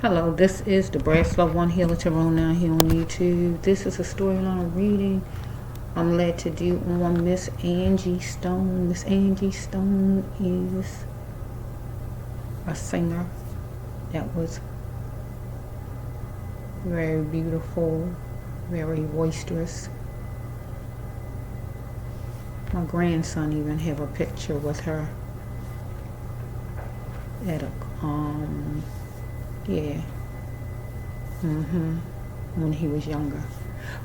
Hello, this is the Brass Love One Healer Tarot now here on YouTube. This is a storyline reading I'm led to do on Miss Angie Stone. Miss Angie Stone is a singer that was very beautiful, very boisterous. My grandson even have a picture with her at a yeah. When he was younger.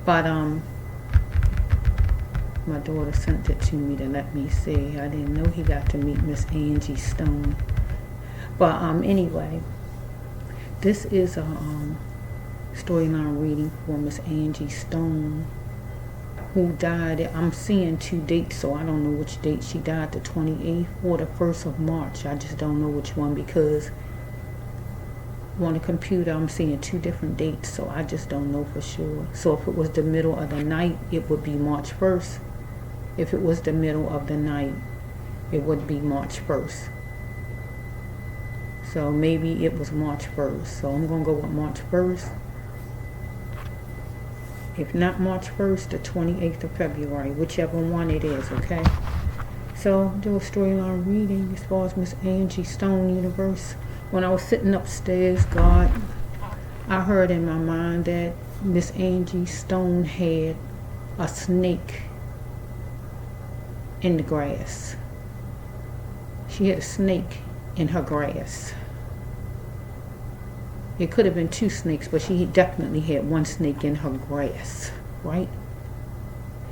But my daughter sent it to me to let me see. I didn't know he got to meet Miss Angie Stone. But anyway, this is a storyline reading for Miss Angie Stone, who died. I'm seeing two dates, so I don't know which date she died, the 28th or the 1st of March. I just don't know which one, because on the computer I'm seeing two different dates, so I just don't know for sure. So if it was the middle of the night, it would be March 1st. If it was the middle of the night, it would be March 1st. So maybe it was March 1st. So I'm going to go with March 1st. If not March 1st, the 28th of February, whichever one it is, okay? So do a storyline reading as far as Miss Angie Stone universe. When I was sitting upstairs, God, I heard in my mind that Miss Angie Stone had a snake in the grass. She had a snake in her grass. It could have been two snakes, but she definitely had one snake in her grass, right?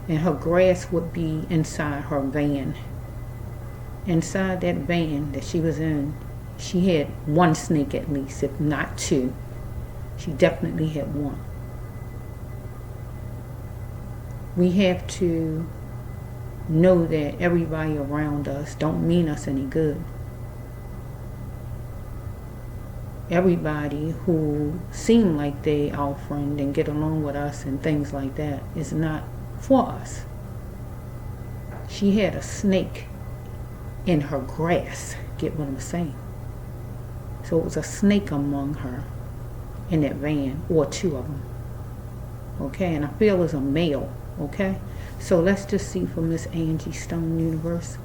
And her grass would be inside her van. Inside that van that she was in, she had one snake at least, if not two. She definitely had one. We have to know that everybody around us don't mean us any good. Everybody who seem like they our friend and get along with us and things like that is not for us. She had a snake in her grass. Get what I'm saying? So it was a snake among her in that van, or two of them. Okay, and I feel it's a male. Okay, so let's just see for Miss Angie Stone universe,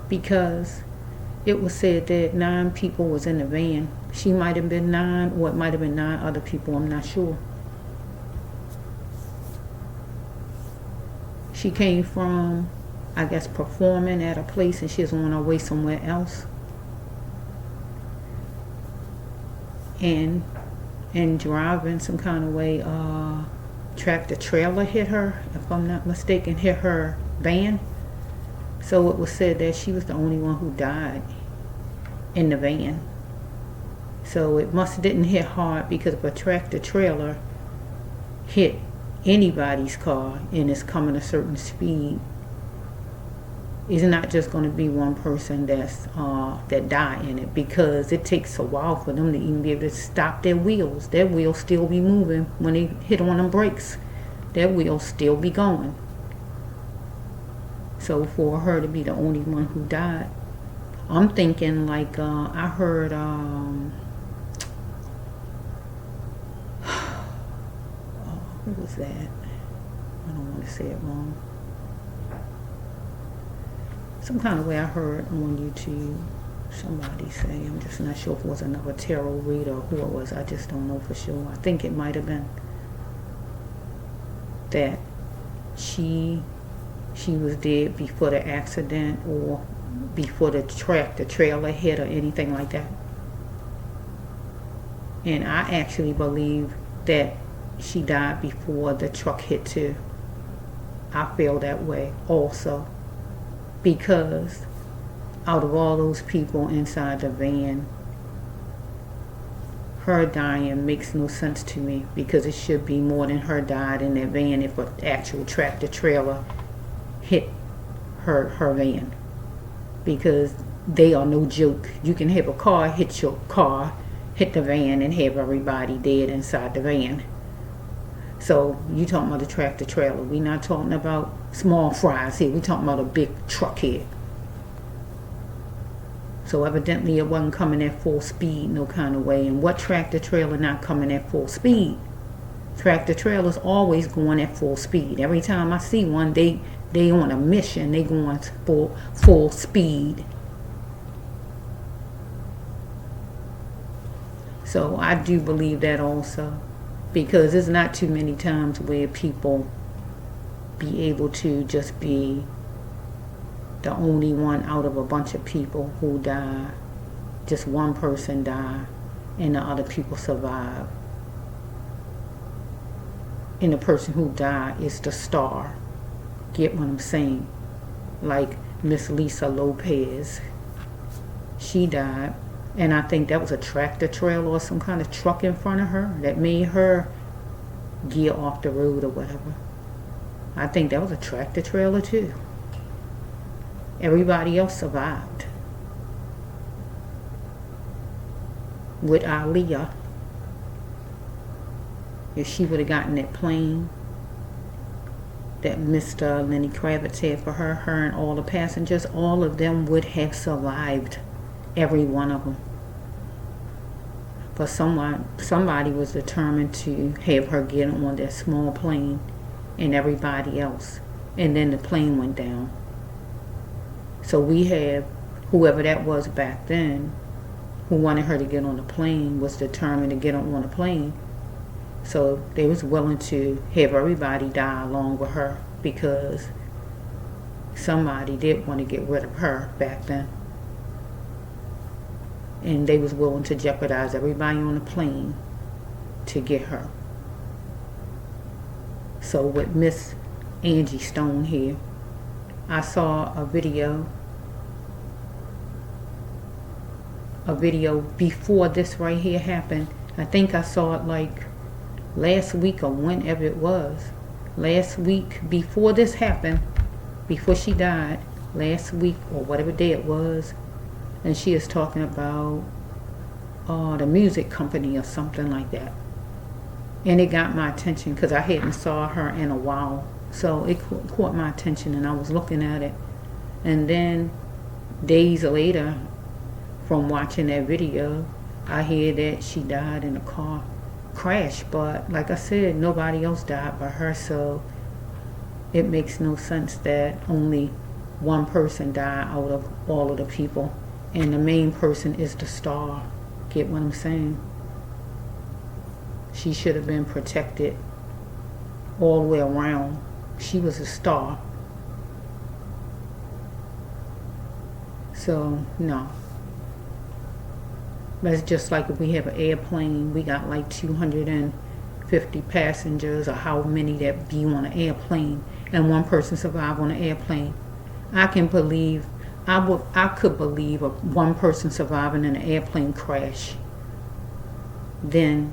because it was said that 9 people was in the van. She might have been 9, or it might have been 9 other people. I'm not sure. She came from, I guess, performing at a place, and she was on her way somewhere else. And driving some kind of way, tractor trailer hit her, if I'm not mistaken, hit her van. So it was said that she was the only one who died in the van. So it must didn't hit hard, because if a tractor trailer hit anybody's car and it's coming a certain speed, it's not just going to be one person that die in it, because it takes a while for them to even be able to stop their wheels. Their wheels still be moving when they hit on them brakes. Their wheels still be going. So for her to be the only one who died, I'm thinking like I heard what was that? I don't want to say it wrong. Some kind of way I heard on YouTube somebody say, I'm just not sure if it was another tarot reader or who it was. I just don't know for sure. I think it might have been that she was dead before the accident, or before the tractor trailer hit, or anything like that. And I actually believe that she died before the truck hit too. I feel that way also, because out of all those people inside the van, her dying makes no sense to me, because it should be more than her died in that van if an actual tractor trailer hit her van, because they are no joke. You can have a car hit your car, hit the van, and have everybody dead inside the van. So you talking about the tractor trailer. We're not talking about small fries here. We're talking about a big truck here. So evidently it wasn't coming at full speed no kind of way. And what tractor trailer not coming at full speed? Tractor trailers always going at full speed. Every time I see one, they on a mission. They going full speed. So I do believe that also, because there's not too many times where people be able to just be the only one out of a bunch of people who die. Just one person die and the other people survive. And the person who died is the star. Get what I'm saying? Like Miss Lisa Lopez. She died. And I think that was a tractor trailer or some kind of truck in front of her that made her gear off the road or whatever. I think that was a tractor trailer too. Everybody else survived. With Aaliyah, if she would have gotten that plane that Mr. Lenny Kravitz had for her and all the passengers, all of them would have survived. Every one of them. But somebody was determined to have her get on that small plane and everybody else. And then the plane went down. So we have whoever that was back then who wanted her to get on the plane was determined to get on the plane. So they was willing to have everybody die along with her because somebody did want to get rid of her back then. And they was willing to jeopardize everybody on the plane to get her. So with Miss Angie Stone here, I saw a video before this right here happened. I think I saw it like last week or whenever it was. Last week before this happened, before she died, last week or whatever day it was. And she is talking about the music company or something like that. And it got my attention because I hadn't saw her in a while. So it caught my attention and I was looking at it. And then days later, from watching that video, I hear that she died in a car crash. But like I said, nobody else died but her. So it makes no sense that only one person died out of all of the people. And the main person is the star. Get what I'm saying? She should have been protected all the way around. She was a star. So, no. That's just like if we have an airplane, we got like 250 passengers or how many that be on an airplane, and one person survived on an airplane. I could believe one person surviving in an airplane crash than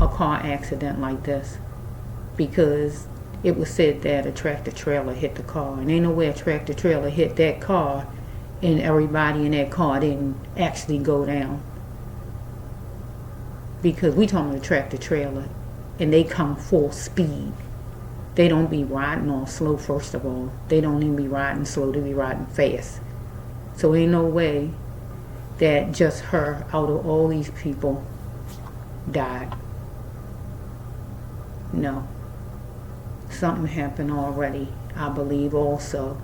a car accident like this, because it was said that a tractor trailer hit the car, and ain't no way a tractor trailer hit that car and everybody in that car didn't actually go down, because we talking about a tractor trailer and they come full speed. They don't be riding all slow. First of all, they don't even be riding slow, they be riding fast. So ain't no way that just her out of all these people died. No. Something happened already, I believe, also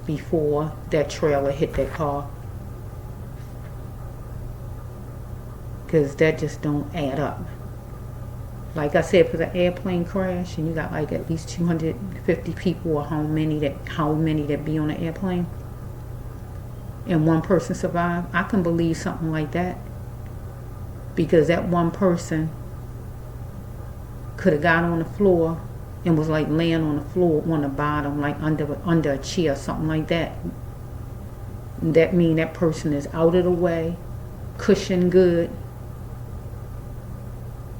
before that trailer hit that car. Because that just don't add up. Like I said, for the airplane crash, and you got like at least 250 people, or how many that be on an airplane, and one person survived, I can believe something like that. Because that one person could have got on the floor and was like laying on the floor on the bottom, like under a chair, something like that. That mean that person is out of the way, cushioned good.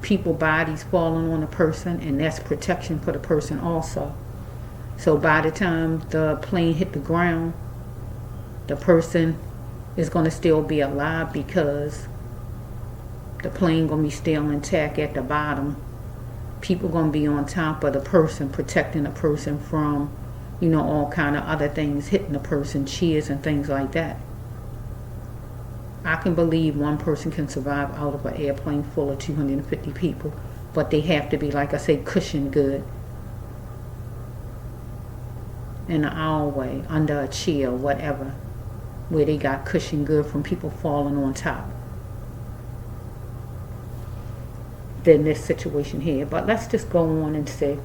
People bodies falling on a person, and that's protection for the person also. So by the time the plane hit the ground, the person is going to still be alive, because the plane going to be still intact at the bottom. People going to be on top of the person, protecting the person from, all kind of other things hitting the person, cheers and things like that. I can believe one person can survive out of an airplane full of 250 people, but they have to be, like I say, cushioned good. In an aisleway, under a chair, whatever, where they got cushioned good from people falling on top. Than this situation here. But let's just go on and say,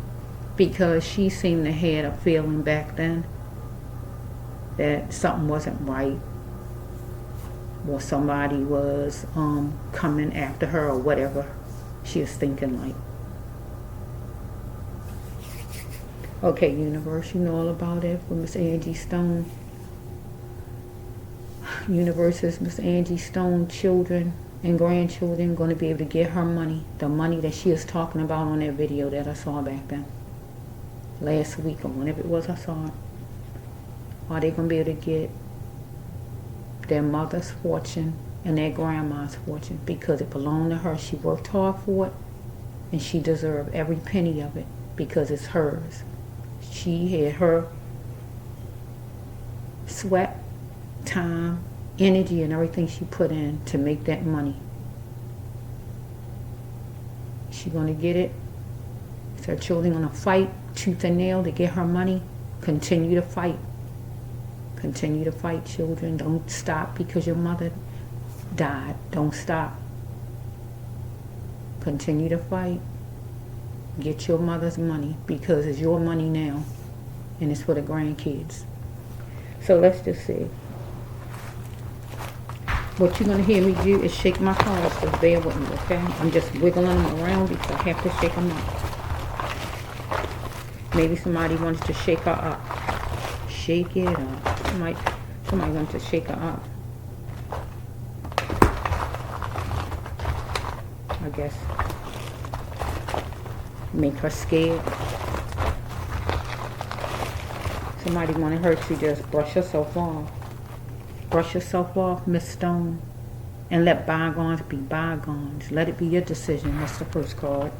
because she seemed to have a feeling back then that something wasn't right, or somebody was coming after her, or whatever she was thinking like. Okay, universe, you know all about it for Miss Angie Stone. Universe is Miss Angie Stone children and grandchildren going to be able to get her money, the money that she is talking about on that video that I saw back then, last week or whenever it was I saw it. Are they going to be able to get their mother's fortune and their grandma's fortune, because it belonged to her. She worked hard for it, and she deserved every penny of it because it's hers. She had her sweat, time, energy, and everything she put in to make that money. She gonna get it. Is her children gonna fight tooth and nail to get her money? Continue to fight. Continue to fight, children. Don't stop because your mother died. Don't stop. Continue to fight. Get your mother's money, because it's your money now, and it's for the grandkids. So let's just see. What you're going to hear me do is shake my cards, so bear with me, okay? I'm just wiggling them around because I have to shake them up. Maybe somebody wants to shake her up. Shake it up. Somebody wants to shake her up. I guess. Make her scared. Somebody wanted her to just brush herself off. Brush yourself off, Miss Stone, and let bygones be bygones. Let it be your decision. That's the first card.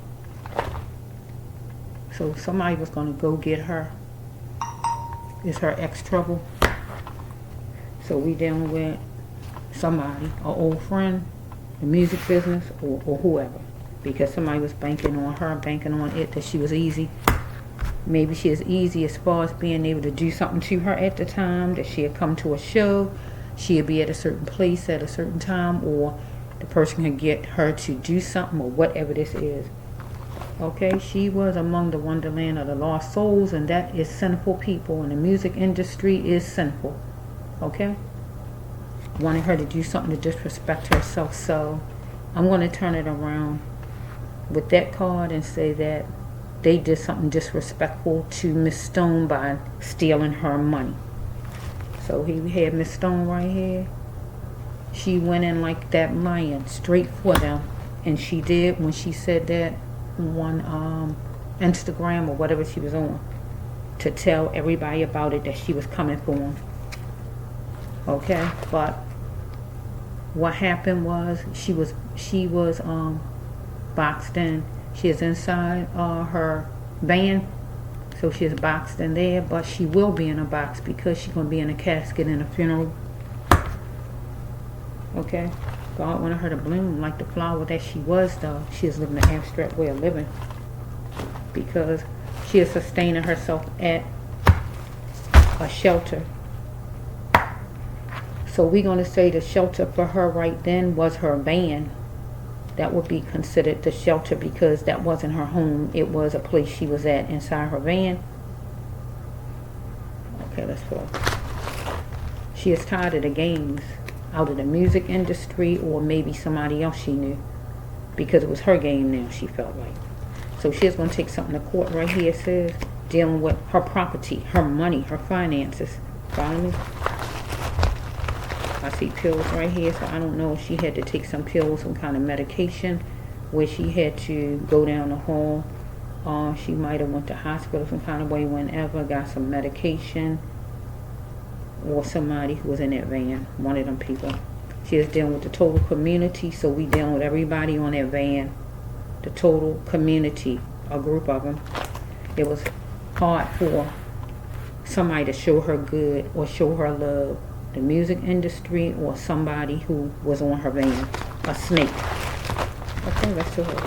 So somebody was going to go get her. Is her ex trouble? So we dealing with somebody, an old friend, the music business, or whoever. Because somebody was banking on her, banking on it, that she was easy. Maybe she is easy as far as being able to do something to her at the time, that she had come to a show. She'll be at a certain place at a certain time, or the person can get her to do something, or whatever this is. Okay, she was among the wonderland of the lost souls, and that is sinful people, and the music industry is sinful. Okay? Wanting her to do something to disrespect herself, so I'm going to turn it around with that card and say that they did something disrespectful to Miss Stone by stealing her money. So here we have Miss Stone right here. She went in like that lion, straight for them. And she did when she said that on Instagram or whatever she was on, to tell everybody about it, that she was coming for them. Okay, but what happened was she was boxed in. She is inside her van. So she is boxed in there, but she will be in a box because she's going to be in a casket in a funeral. Okay? God wanted her to bloom like the flower that she was, though. She is living an abstract way of living, because she is sustaining herself at a shelter. So we're going to say the shelter for her right then was her van. That would be considered the shelter, because that wasn't her home. It was a place she was at inside her van. Okay, let's go. She is tired of the games out of the music industry, or maybe somebody else she knew, because it was her game now, she felt like. So she's going to take something to court right here. It says dealing with her property, her money, her finances. Follow me? I see pills right here, so I don't know if she had to take some pills, some kind of medication, where she had to go down the hall. She might have went to hospital some kind of way whenever, got some medication, or somebody who was in that van, one of them people. She is dealing with the total community, so we dealing with everybody on that van. The total community, a group of them. It was hard for somebody to show her good or show her love, the music industry, or somebody who was on her van. A snake. Okay, let's do it.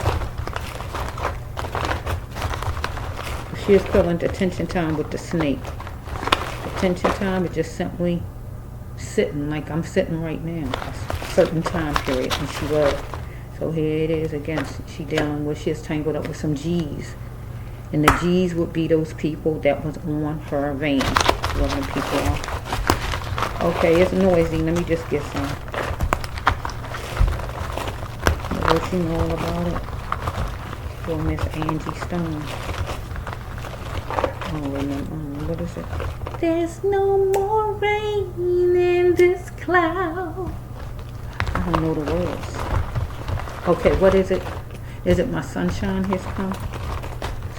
She is feeling detention time with the snake. Detention time is just simply sitting like I'm sitting right now. A certain time period, and she was. So here it is again. She dealing with, she is tangled up with some G's. And the G's would be those people that was on her van. Blowing people off. Okay, it's noisy. Let me just get some. What you know all about it? For Miss Angie Stone. I don't remember. What is it? There's no more rain in this cloud. I don't know the words. Okay, what is it? Is it my sunshine has come?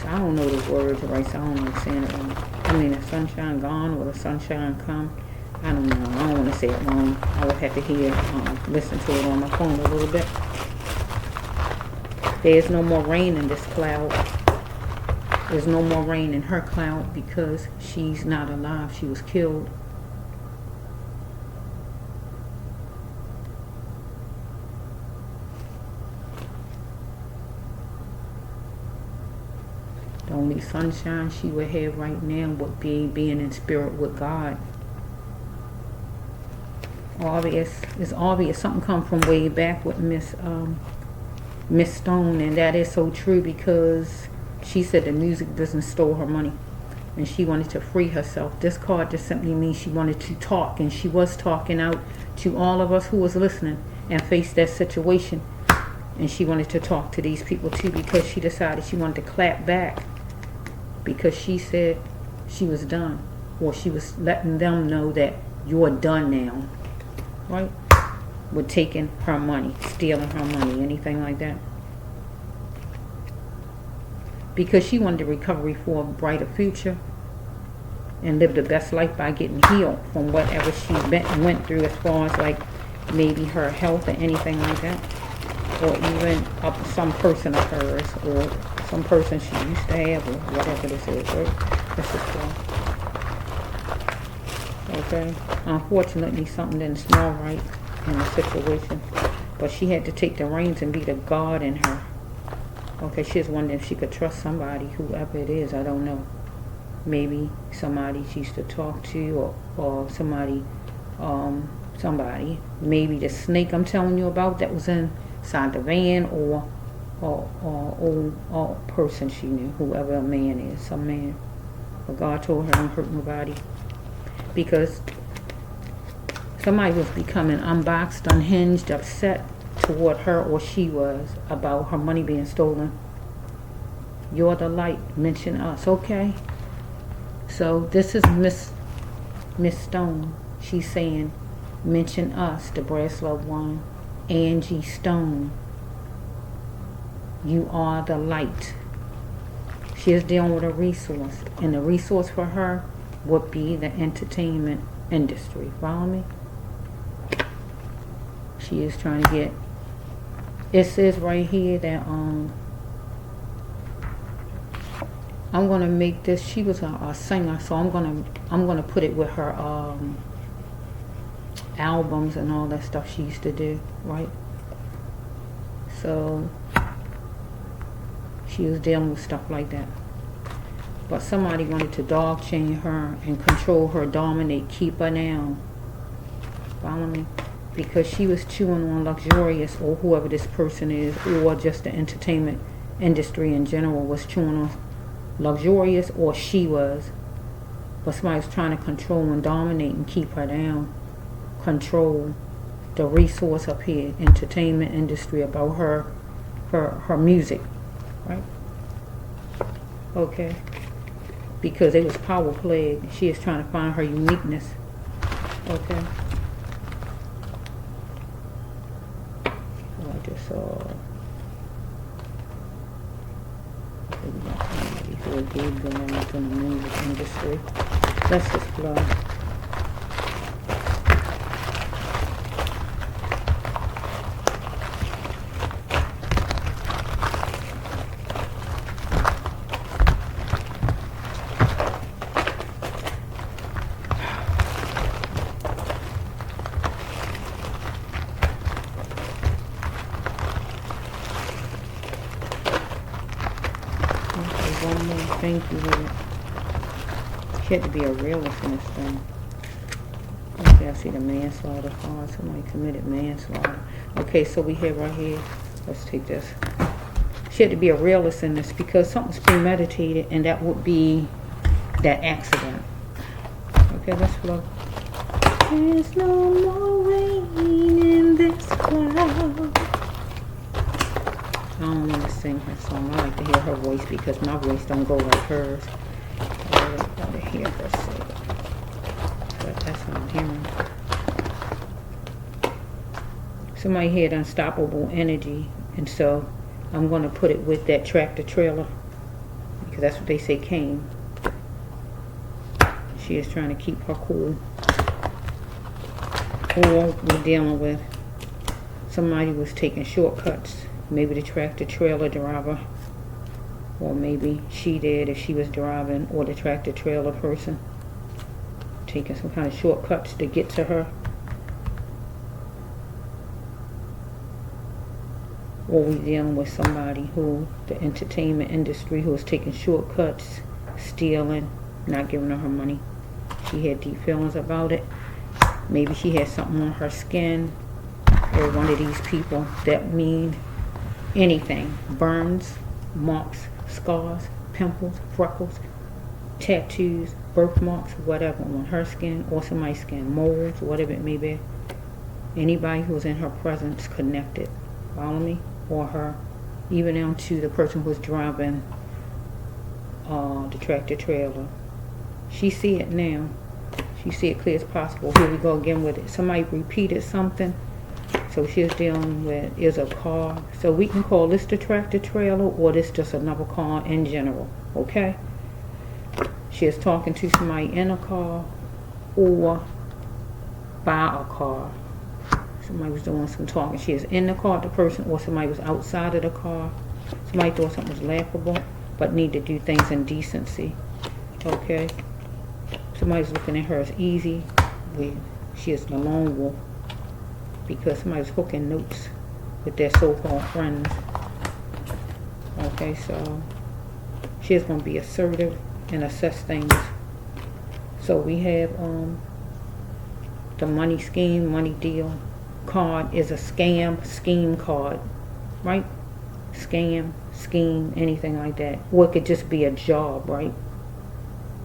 So I don't know the words right, so I don't understand it wrong. I mean, the sunshine gone or the sunshine come? I don't know. I don't want to say it wrong. I would have to hear, listen to it on my phone a little bit. There's no more rain in this cloud. There's no more rain in her cloud because she's not alive. She was killed. The only sunshine she would have right now would be being in spirit with God. Obvious. It's obvious. Something come from way back with Miss Stone, and that is so true because she said the music business stole her money and she wanted to free herself. This card just simply means she wanted to talk, and she was talking out to all of us who was listening and faced that situation. And she wanted to talk to these people too because she decided she wanted to clap back because she said she was done, or she was letting them know that you're done now, right? With taking her money, stealing her money, anything like that. Because she wanted a recovery for a brighter future and live the best life by getting healed from whatever she went through, as far as like maybe her health or anything like that, or even some person of hers, or some person she used to have, or whatever this is, right? This is okay. Unfortunately, something didn't smell right in the situation, but she had to take the reins and be the God in her. Okay, she was wondering if she could trust somebody, whoever it is, I don't know. Maybe somebody she used to talk to, or somebody, maybe the snake I'm telling you about that was inside the van, or person she knew, whoever a man is, some man. But God told her, don't hurt nobody, because somebody was becoming unboxed, unhinged, upset toward her, or she was, about her money being stolen. You're the light. Mention us. Okay. So this is Miss Stone. She's saying, mention us, the brass loved one, Angie Stone. You are the light. She is dealing with a resource, and the resource for her would be the entertainment industry. Follow me? She is trying to get. It says right here that I'm gonna make this. She was a singer, so I'm gonna put it with her albums and all that stuff she used to do, right? So she was dealing with stuff like that. But somebody wanted to dog chain her and control her, dominate, keep her down. Follow me? Because she was chewing on luxurious, or whoever this person is, or just the entertainment industry in general was chewing on luxurious, or she was. But somebody was trying to control and dominate and keep her down. Control the resource up here, entertainment industry, about her music, right? Okay. Because it was power play. She is trying to find her uniqueness. Okay. So I just saw. Before it gave them into the music industry. Let's just flow. one more. Thank you, Lord. She had to be a realist in this thing. Okay, I see the manslaughter card. Somebody committed manslaughter. Okay, so we have right here. Let's take this. She had to be a realist in this because something's premeditated, and that would be that accident. Okay, let's flow. There's no more rain in this cloud. I don't want to sing her song. I like to hear her voice because my voice don't go like hers. I really want to hear her sing it. But that's what I'm hearing. Somebody had unstoppable energy, and so I'm going to put it with that tractor trailer because that's what they say came. She is trying to keep her cool. Or we're dealing with somebody was taking shortcuts. Maybe the tractor trailer driver, or maybe she did if she was driving, or the tractor trailer person taking some kind of shortcuts to get to her. Or we dealing with somebody who, the entertainment industry, who is taking shortcuts, stealing, not giving her money. She had deep feelings about it. Maybe she had something on her skin, or one of these people that mean anything. Burns, marks, scars, pimples, freckles, tattoos, birthmarks, whatever on her skin or somebody's skin, moles, whatever it may be. Anybody who's in her presence connected. Follow me? Or her, even down to the person who's driving the tractor trailer. She see it now. She see it clear as possible. Here we go again with it. Somebody repeated something. So she's dealing with is a car. So we can call this the tractor trailer, or this just another car in general. Okay? She is talking to somebody in a car or by a car. Somebody was doing some talking. She is in the car, the person, or somebody was outside of the car. Somebody thought something was laughable, but need to do things in decency. Okay? Somebody's looking at her as easy. She is the lone wolf. Because somebody's hooking notes with their so-called friends. Okay, so she is going to be assertive and assess things. So we have the money scheme, money deal card is a scheme card, right? Scam, scheme, anything like that. Or it could just be a job, right?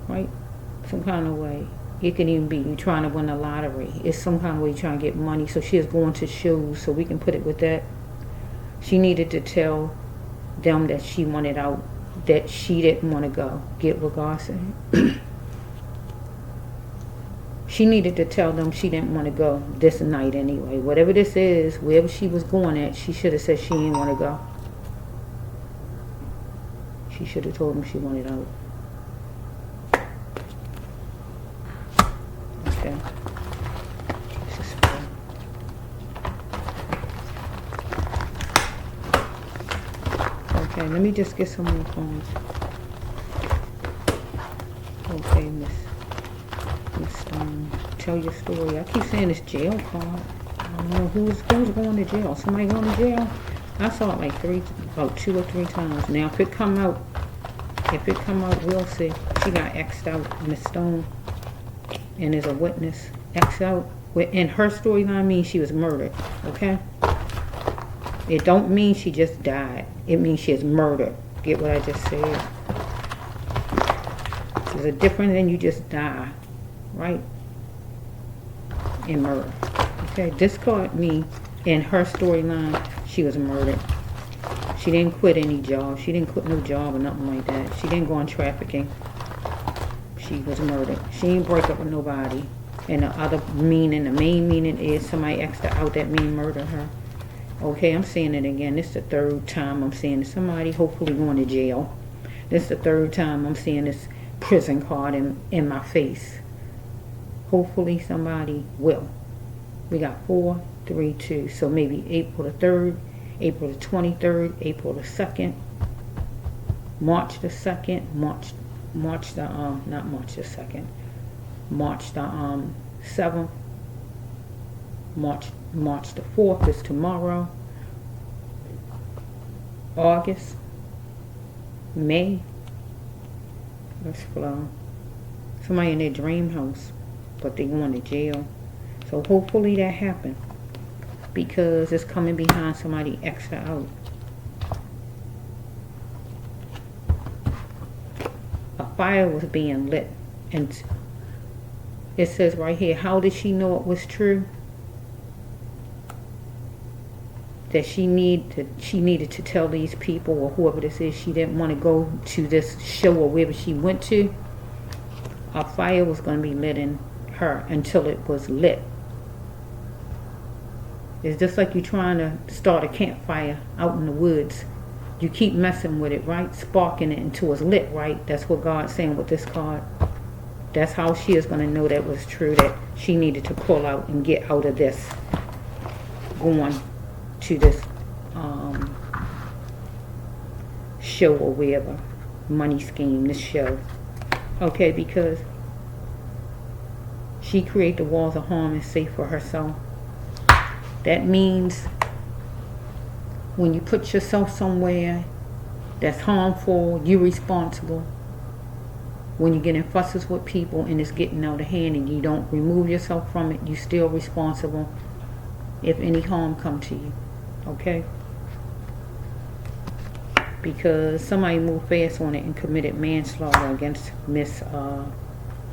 Right? Some kind of way. It can even be you trying to win a lottery. It's some kind of way you're trying to get money. So she is going to shows, so we can put it with that. She needed to tell them that she wanted out, that she didn't want to go. Get what God said? She needed to tell them she didn't want to go this night anyway. Whatever this is, wherever she was going at, she should have said she didn't want to go. She should have told them she wanted out. Okay. Okay, let me just get some more phones. Okay, Miss Stone, tell your story. I keep saying it's jail card. I don't know who's going to jail. Somebody going to jail? I saw it like about 2 or 3 times. Now if it come out, we'll see. She got X'd out, Miss Stone, and as a witness, X'd out. In her storyline means she was murdered. Okay? It don't mean she just died. It means she is murdered. Get what I just said? There's a difference than you just die. Right? In murder. Okay, this card means in her storyline she was murdered. She didn't quit any job. She didn't quit no job or nothing like that. She didn't go on trafficking. She was murdered. She didn't break up with nobody. And the other meaning, the main meaning is somebody asked her out, that mean murder her. Okay, I'm saying it again. This is the 3rd time I'm seeing somebody hopefully going to jail. This is the 3rd time I'm seeing this prison card in my face. Hopefully somebody will. We got 4, 3, 2. So maybe April the 3rd, April the 23rd, April the 2nd, March the 2nd, March the not March the 2nd, March the 7th, March the 4th is tomorrow. August, May, Let's flow. Somebody in their dream house, but they going to jail. So hopefully that happened, because it's coming behind somebody extra out. A fire was being lit, and it says right here, how did she know it was true? That she needed to tell these people, or whoever this is, she didn't want to go to this show or wherever she went to. A fire was going to be lit in her until it was lit. It's just like you're trying to start a campfire out in the woods. You keep messing with it, right? Sparking it until it's lit, right? That's what God's saying with this card. That's how she is going to know that was true, that she needed to pull out and get out of this. Going to this show or whatever, money scheme, this show. Okay, because she created the walls of harm and safe for herself. That means when you put yourself somewhere that's harmful, you're responsible. When you get in fusses with people and it's getting out of hand and you don't remove yourself from it, you're still responsible if any harm come to you. Okay? Because somebody moved fast on it and committed manslaughter against Miss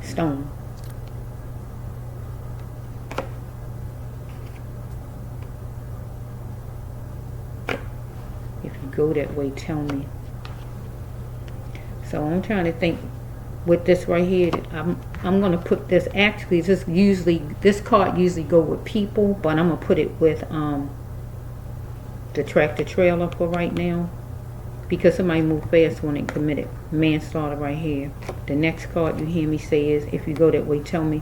Stone. If you go that way, tell me. So I'm trying to think with this right here. I'm going to put this, actually this card usually go with people, but I'm going to put it with the tractor trailer for right now, because somebody moved fast when it committed manslaughter right here. The next card you hear me say is, if you go that way, tell me.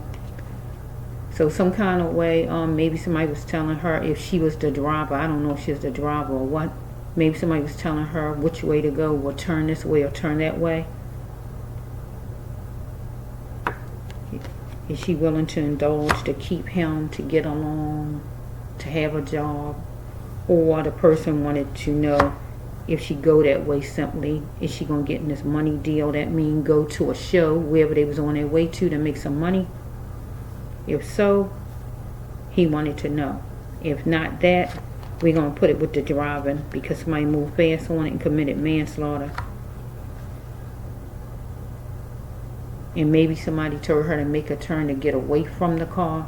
So some kind of way, maybe somebody was telling her if she was the driver. I don't know if she was the driver or what. Maybe somebody was telling her which way to go, or turn this way or turn that way. Is she willing to indulge, to keep him, to get along, to have a job? Or the person wanted to know, if she go that way, simply, is she going to get in this money deal? That mean go to a show, wherever they was on their way to make some money? If so, he wanted to know. If not that, we're going to put it with the driving, because somebody moved fast on it and committed manslaughter. And maybe somebody told her to make a turn to get away from the car.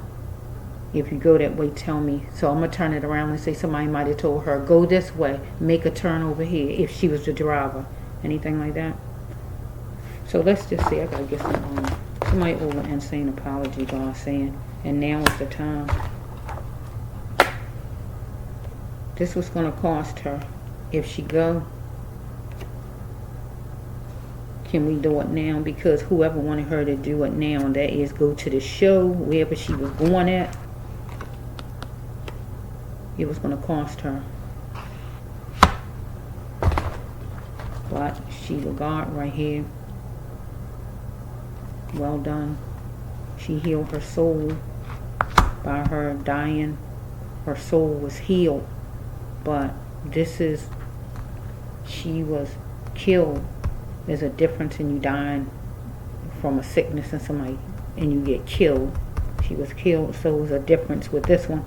If you go that way, tell me. So I'm going to turn it around and say somebody might have told her, go this way, make a turn over here, if she was the driver. Anything like that. So let's just see. I got to get somebody over insane apology, God saying. And now is the time. This was going to cost her. If she go, can we do it now? Because whoever wanted her to do it now, that is go to the show, wherever she was going at, it was going to cost her. But she the God right here. Well done. She healed her soul by her dying. Her soul was healed. But this is, she was killed. There's a difference in you dying from a sickness and somebody, and you get killed. She was killed, so there's a difference with this one.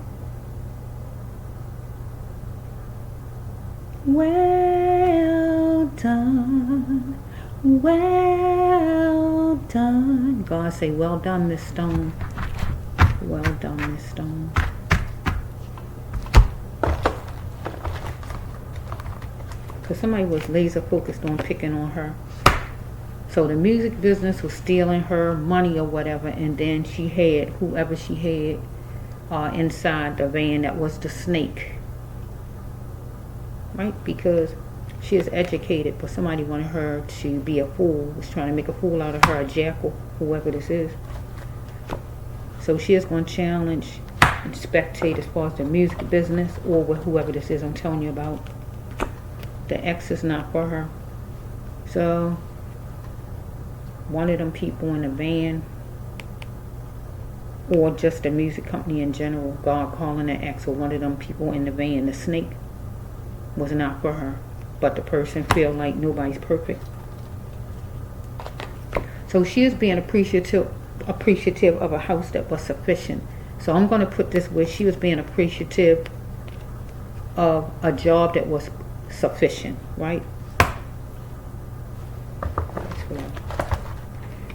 Well done, well done. God say, well done, Miss Stone. Well done, Miss Stone. Because somebody was laser focused on picking on her. So the music business was stealing her money or whatever, and then she had whoever she had inside the van that was the snake. Right? Because she is educated, but somebody wanted her to be a fool, was trying to make a fool out of her, a jackal, whoever this is. So she is going to challenge and spectate as far as the music business, or with whoever this is I'm telling you about. The X is not for her. So one of them people in the van, or just the music company in general, God calling the X, or one of them people in the van, the snake, was not for her. But the person feel like nobody's perfect. So she is being appreciative of a house that was sufficient. So I'm going to put this where she was being appreciative of a job that was sufficient, right?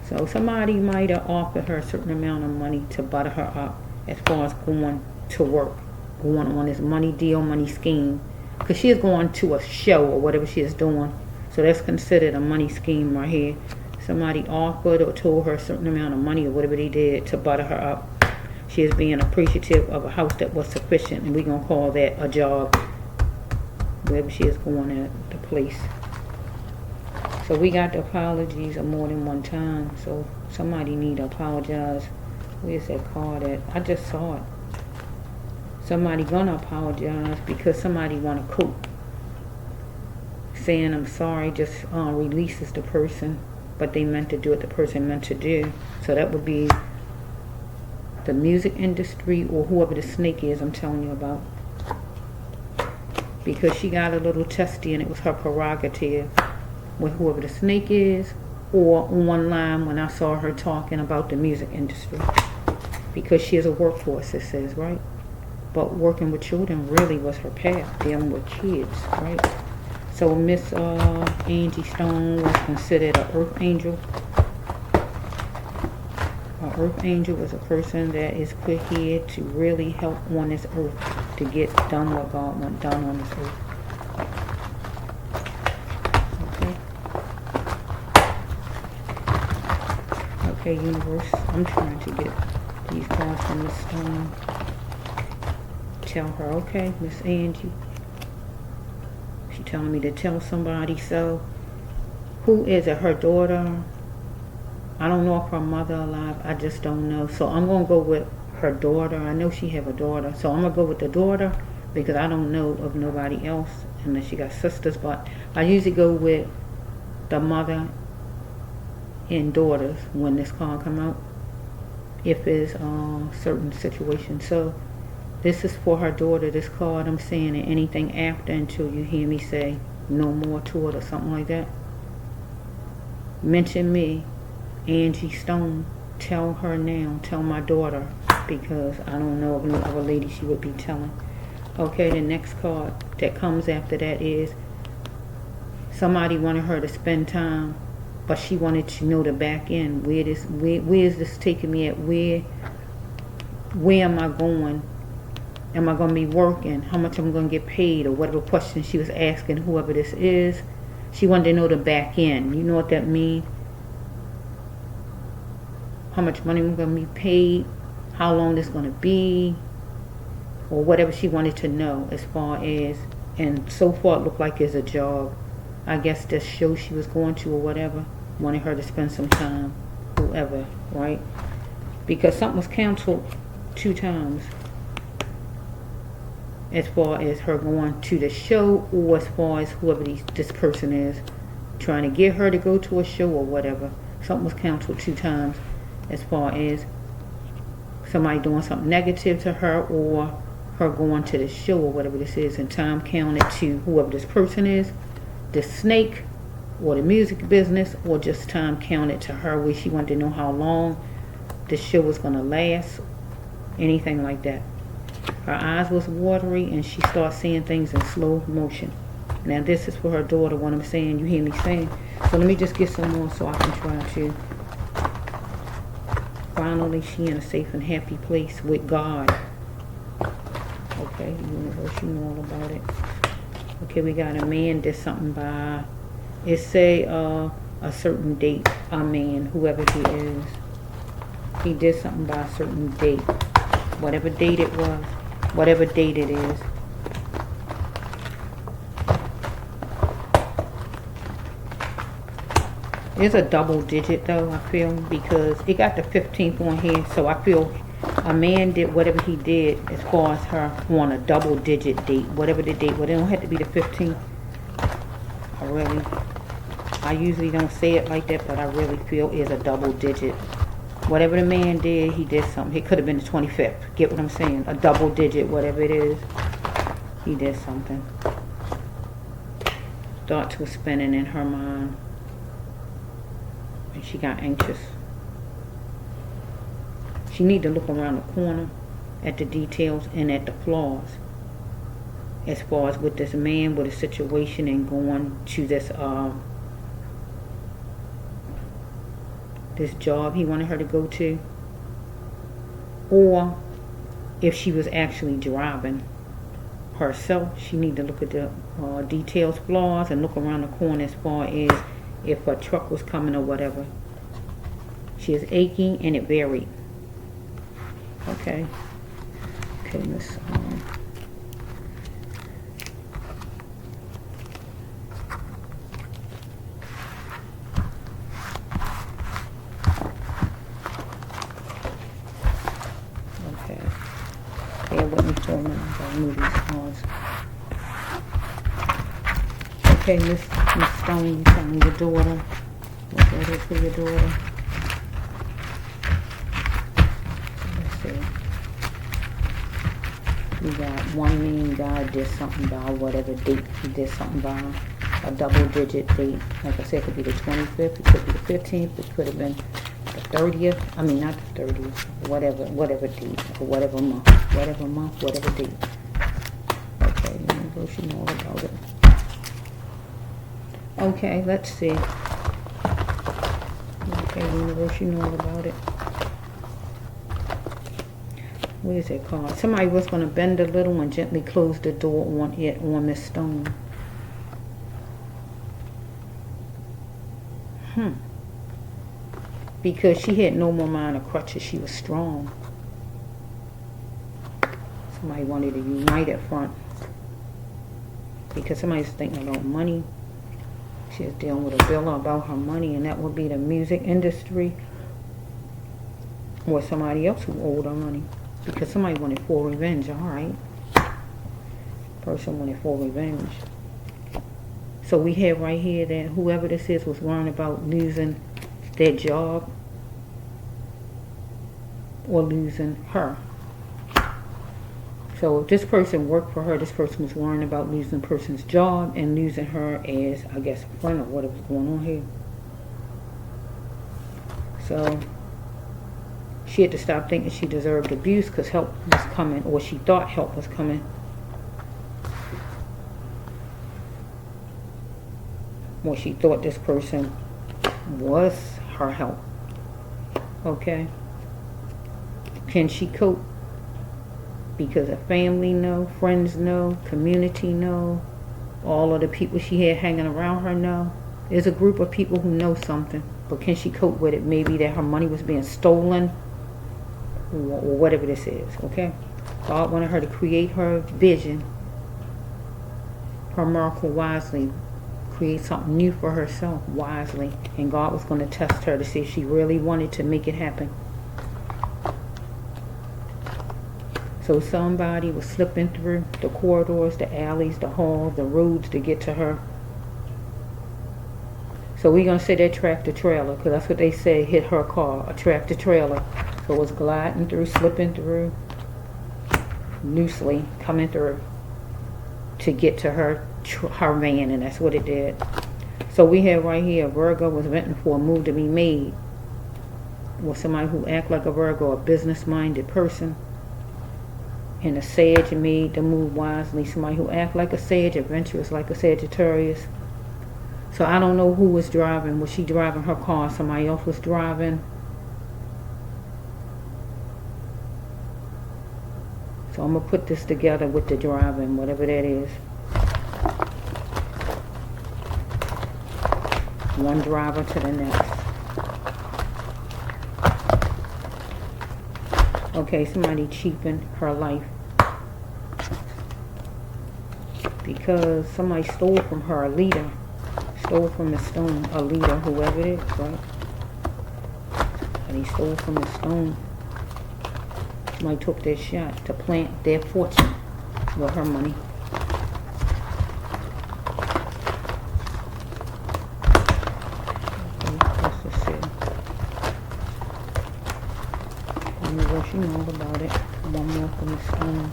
So somebody might have offered her a certain amount of money to butter her up as far as going to work, going on this money deal, money scheme. Because she is going to a show or whatever she is doing. So that's considered a money scheme right here. Somebody offered or told her a certain amount of money or whatever they did to butter her up. She is being appreciative of a house that was sufficient, and we're going to call that a job, wherever she is going at the place. So we got the apologies of more than one time, so somebody need to apologize. Where's that card at? I just saw it. Somebody gonna apologize because somebody want to cope. Saying I'm sorry just releases the person, but they meant to do what the person meant to do. So that would be the music industry or whoever the snake is I'm telling you about. Because she got a little testy and it was her prerogative with whoever the snake is, or online when I saw her talking about the music industry. Because she is a workforce, it says, right? But working with children really was her path, dealing with kids, right? So Miss Angie Stone was considered an earth angel. An earth angel was a person that is put here to really help on this earth, to get done what God wants done on this earth. Okay, universe, I'm trying to get these cards from Miss Stone. Tell her, okay, Miss Angie. She telling me to tell somebody. So, who is it? Her daughter? I don't know if her mother alive. I just don't know. So I'm gonna go with her daughter. I know she have a daughter, so I'm gonna go with the daughter because I don't know of nobody else unless she got sisters. But I usually go with the mother and daughters when this card come out, if it's certain situation. So this is for her daughter, this card. I'm saying that anything after until you hear me say no more to it or something like that, mention me, Angie Stone. Tell her now, tell my daughter, because I don't know of no other lady she would be telling. Okay, the next card that comes after that is somebody wanted her to spend time, but she wanted to know the back end. Where is this taking me at? Where am I going? Am I going to be working? How much I'm going to get paid? Or whatever question she was asking whoever this is. She wanted to know the back end. You know what that means? How much money I'm going to be paid? How long this going to be? Or whatever she wanted to know as far as, and so far it looked like it's a job. I guess this show she was going to or whatever, wanted her to spend some time, whoever, right? Because something was canceled 2 times as far as her going to the show, or as far as whoever this person is trying to get her to go to a show or whatever. Something was canceled 2 times as far as somebody doing something negative to her or her going to the show or whatever this is, and time counted to whoever this person is, the snake or the music business, or just time counted to her where she wanted to know how long the show was going to last, anything like that. Her eyes was watery and she started seeing things in slow motion. Now this is for her daughter, what I'm saying, you hear me saying. So let me just get some more so I can try to. Finally, she in a safe and happy place with God. Okay, universe, you know all about it. Okay, we got a man did something by, it say a certain date, a man, whoever he is. He did something by a certain date. Whatever date it was, whatever date it is. It's a double digit though, I feel, because it got the 15th on here, so I feel a man did whatever he did as far as her on a double digit date, whatever the date, well, it don't have to be the 15th. I usually don't say it like that, but I really feel it's a double digit. Whatever the man did, he did something. It could have been the 25th. Get what I'm saying? A double digit, whatever it is. He did something. Thoughts were spinning in her mind. and she got anxious. She need to look around the corner at the details and at the flaws as far as with this man, with a situation, and going to this this job he wanted her to go to, or if she was actually driving herself. She need to look at the details, flaws, and look around the corner as far as if a truck was coming or whatever. She is aching and it varied. Okay. Okay, Miss. Okay. Bear with me for a minute. I'll move these cards. Okay, Miss Stone, you telling your daughter. What that is for your daughter? Let's see. We got one mean God did something by whatever date he did something by. A double digit date. Like I said, it could be the 25th, it could be the 15th, it could have been the 30th. I mean, not the 30th. Whatever date, or whatever month, whatever date. Okay, universe, you know all about it. Okay, let's see. Okay, universe, you know all about it. What is it called? Somebody was going to bend a little and gently close the door on Miss Stone. Because she had no more mind of crutches. She was strong. Somebody wanted a united front. Because somebody's thinking about money. She was dealing with a bill about her money, and that would be the music industry. Or somebody else who owed her money. Because somebody wanted full revenge, alright. Person wanted full revenge. So we have right here that whoever this is was worrying about losing their job or losing her. So if this person worked for her, this person was worrying about losing the person's job and losing her as, I guess, a friend or whatever was going on here. So she had to stop thinking she deserved abuse because help was coming, or she thought help was coming. Or she thought this person was her help. Okay. Can she cope? Because her family know, friends know, community know, all of the people she had hanging around her know. There's a group of people who know something, but can she cope with it? Maybe that her money was being stolen, or whatever this is, okay? God wanted her to create her vision, her miracle wisely, create something new for herself wisely, and God was going to test her to see if she really wanted to make it happen. So somebody was slipping through the corridors, the alleys, the halls, the roads to get to her. So we're going to say that tractor trailer, because that's what they say hit her car, a tractor trailer. So it was gliding through, slipping through, loosely coming through to get to her van, and that's what it did. So we have right here, Virgo was waiting for a move to be made. Or somebody who act like a Virgo, a business-minded person. And a Sage made the move wisely. Somebody who act like a Sage, adventurous like a Sagittarius. So I don't know who was driving. Was she driving her car? Somebody else was driving. So I'm going to put this together with the driving, whatever that is. One driver to the next. Okay, somebody cheapened her life. Because somebody stole from her, a leader. Stole from Miss Stone, a leader, whoever it is, right? And he stole from Miss Stone. Somebody took their shot to plant their fortune with her money. You know all about it. One more from Miss Stone.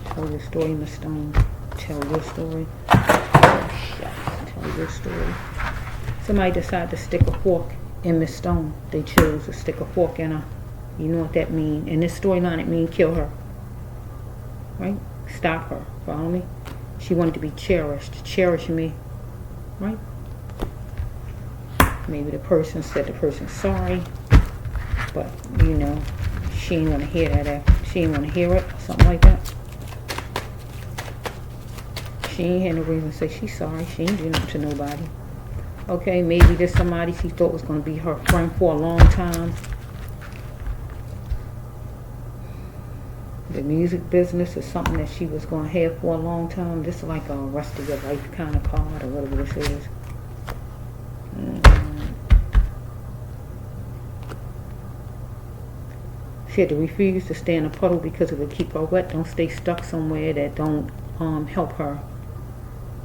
Tell your story, Miss Stone. Tell your story. Oh, shit. Tell your story. Somebody decided to stick a fork in Miss Stone. They chose to stick a fork in her. You know what that means. In this storyline, it means kill her. Right? Stop her. Follow me? She wanted to be cherished. Cherish me. Right? Maybe the person said the person's sorry. But, you know, she didn't want to hear that. She didn't want to hear it. Or something like that. She ain't had no reason to say she's sorry. She ain't doing nothing to nobody. Okay, maybe there's somebody she thought was going to be her friend for a long time. The music business is something that she was going to have for a long time. This is like a rest of your life kind of card or whatever this is. She had to refuse to stay in a puddle because it would keep her wet. Don't stay stuck somewhere that don't help her.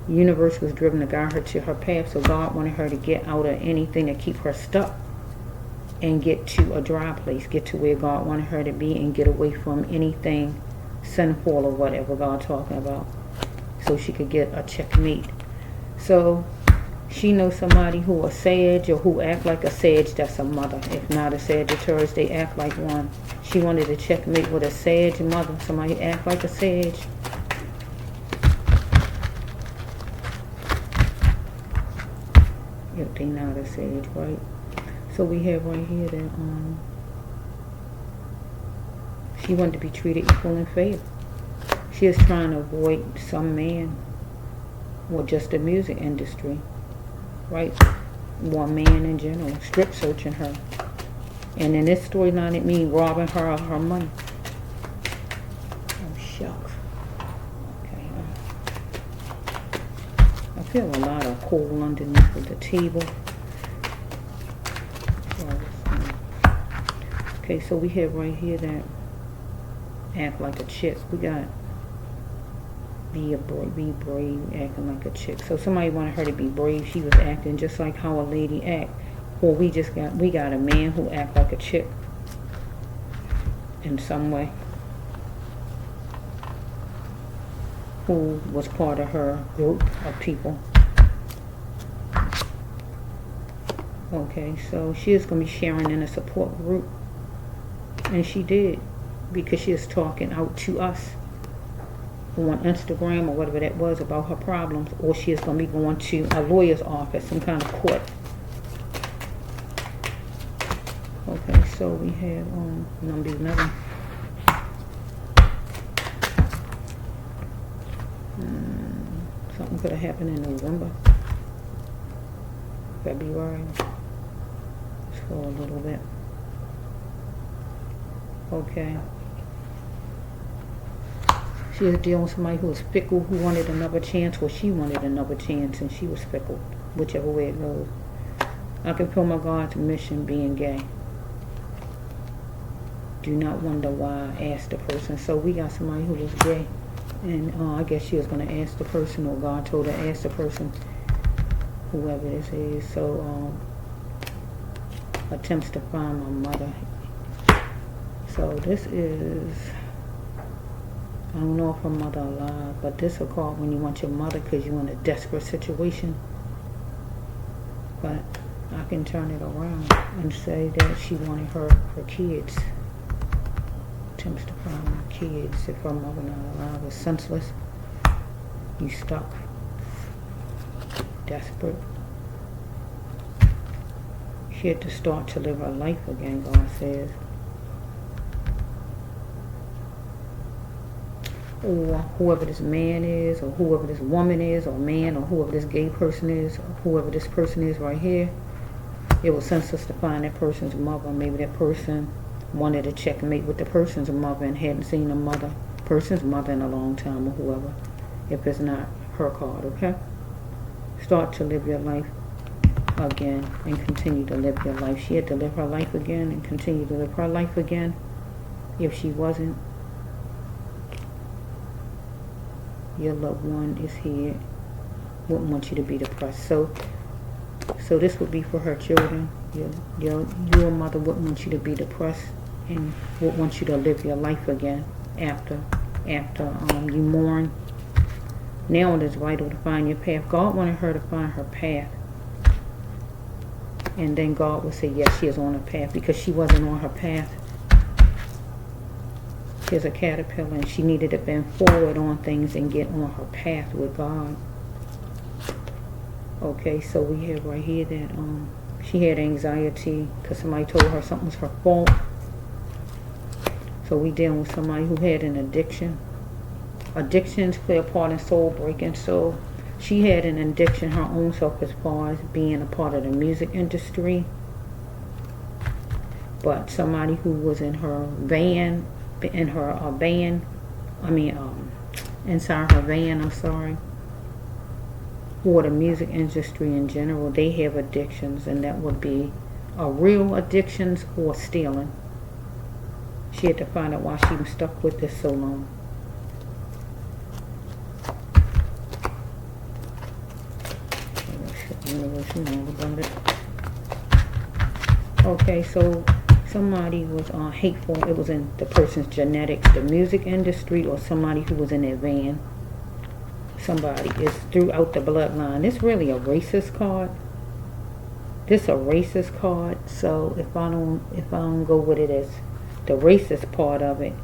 The universe was driven to guide her to her path, so God wanted her to get out of anything that keep her stuck and get to a dry place, get to where God wanted her to be, and get away from anything sinful or whatever God talking about, so she could get a checkmate. So she knows somebody who a sage or who act like a sage. That's a mother. If not a Sagittarius, they act like one. She wanted to checkmate with a sage mother, somebody who act like a sage. If they not a sage, right? So we have right here that she wanted to be treated equal and fair. She is trying to avoid some man or just the music industry, right? Or man in general, strip searching her. And in this storyline, it means robbing her of her money. Oh, shucks. Okay. I feel a lot of coal underneath of the table. Okay, so we have right here that act like a chick. We got be brave, acting like a chick. So somebody wanted her to be brave. She was acting just like how a lady act. Or we got a man who act like a chick in some way, who was part of her group of people. Okay, so she is going to be sharing in a support group. And she did, because she is talking out to us on Instagram or whatever that was about her problems. Or she is going to be going to a lawyer's office, some kind of court. Okay, so we have number 11. Something could have happened in November, February, just for a little bit. Okay. She is dealing with somebody who was fickle, who wanted another chance, or she wanted another chance, and she was fickle, whichever way it goes. I can feel my God's mission being gay. Do not wonder why I asked the person. So we got somebody who was gay, and I guess she was going to ask the person, or God told her to ask the person, whoever this is. So attempts to find my mother. So this is, I don't know if her mother alive, but this is called when you want your mother because you're in a desperate situation. But I can turn it around and say that she wanted her kids. Attempts to find my kids. If her mother not alive, is senseless. You stuck. Desperate. She had to start to live her life again, God says. Or whoever this man is, or whoever this woman is, or man, or whoever this gay person is, or whoever this person is right here, it was senseless to find that person's mother. Maybe that person wanted to checkmate with the person's mother and hadn't seen the person's mother in a long time, or whoever, if it's not her card, okay? Start to live your life again and continue to live your life. She had to live her life again and continue to live her life again. If she wasn't, your loved one is here, wouldn't want you to be depressed. So this would be for her children. Your mother wouldn't want you to be depressed and would want you to live your life again after you mourn. Now it is vital to find your path. God wanted her to find her path. And then God will say, yes, she is on her path, because she wasn't on her path. She's a caterpillar, and she needed to bend forward on things and get on her path with God. Okay, so we have right here that she had anxiety because somebody told her something was her fault. So we dealing with somebody who had an addiction. Addictions play a part in soul breaking. So she had an addiction her own self as far as being a part of the music industry. But somebody who was in her van, inside her van, I'm sorry, or the music industry in general, they have addictions, and that would be real addictions or stealing. She had to find out why she was stuck with this so long. Okay, so somebody was hateful. It was in the person's genetics, the music industry, or somebody who was in their van. Somebody is throughout the bloodline. It's really a racist card. This a racist card. So if I don't go with it as the racist part of it,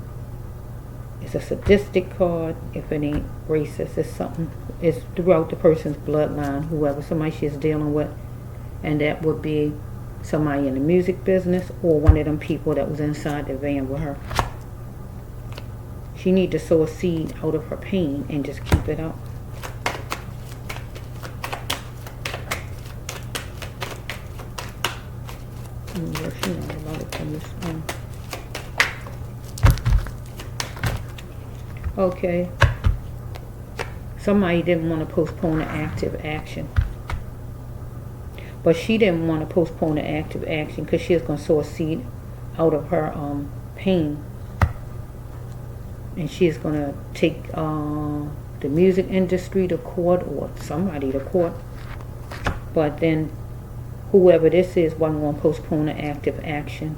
it's a sadistic card. If it ain't racist, it's something. It's throughout the person's bloodline, whoever somebody she's dealing with, and that would be somebody in the music business or one of them people that was inside the van with her. She need to sow a seed out of her pain and just keep it up. Okay. Somebody didn't want to postpone an active action. But she didn't want to postpone the active action because she was going to sow a seed out of her pain. And she is going to take the music industry to court, or somebody to court. But then whoever this is wasn't going to postpone the active action.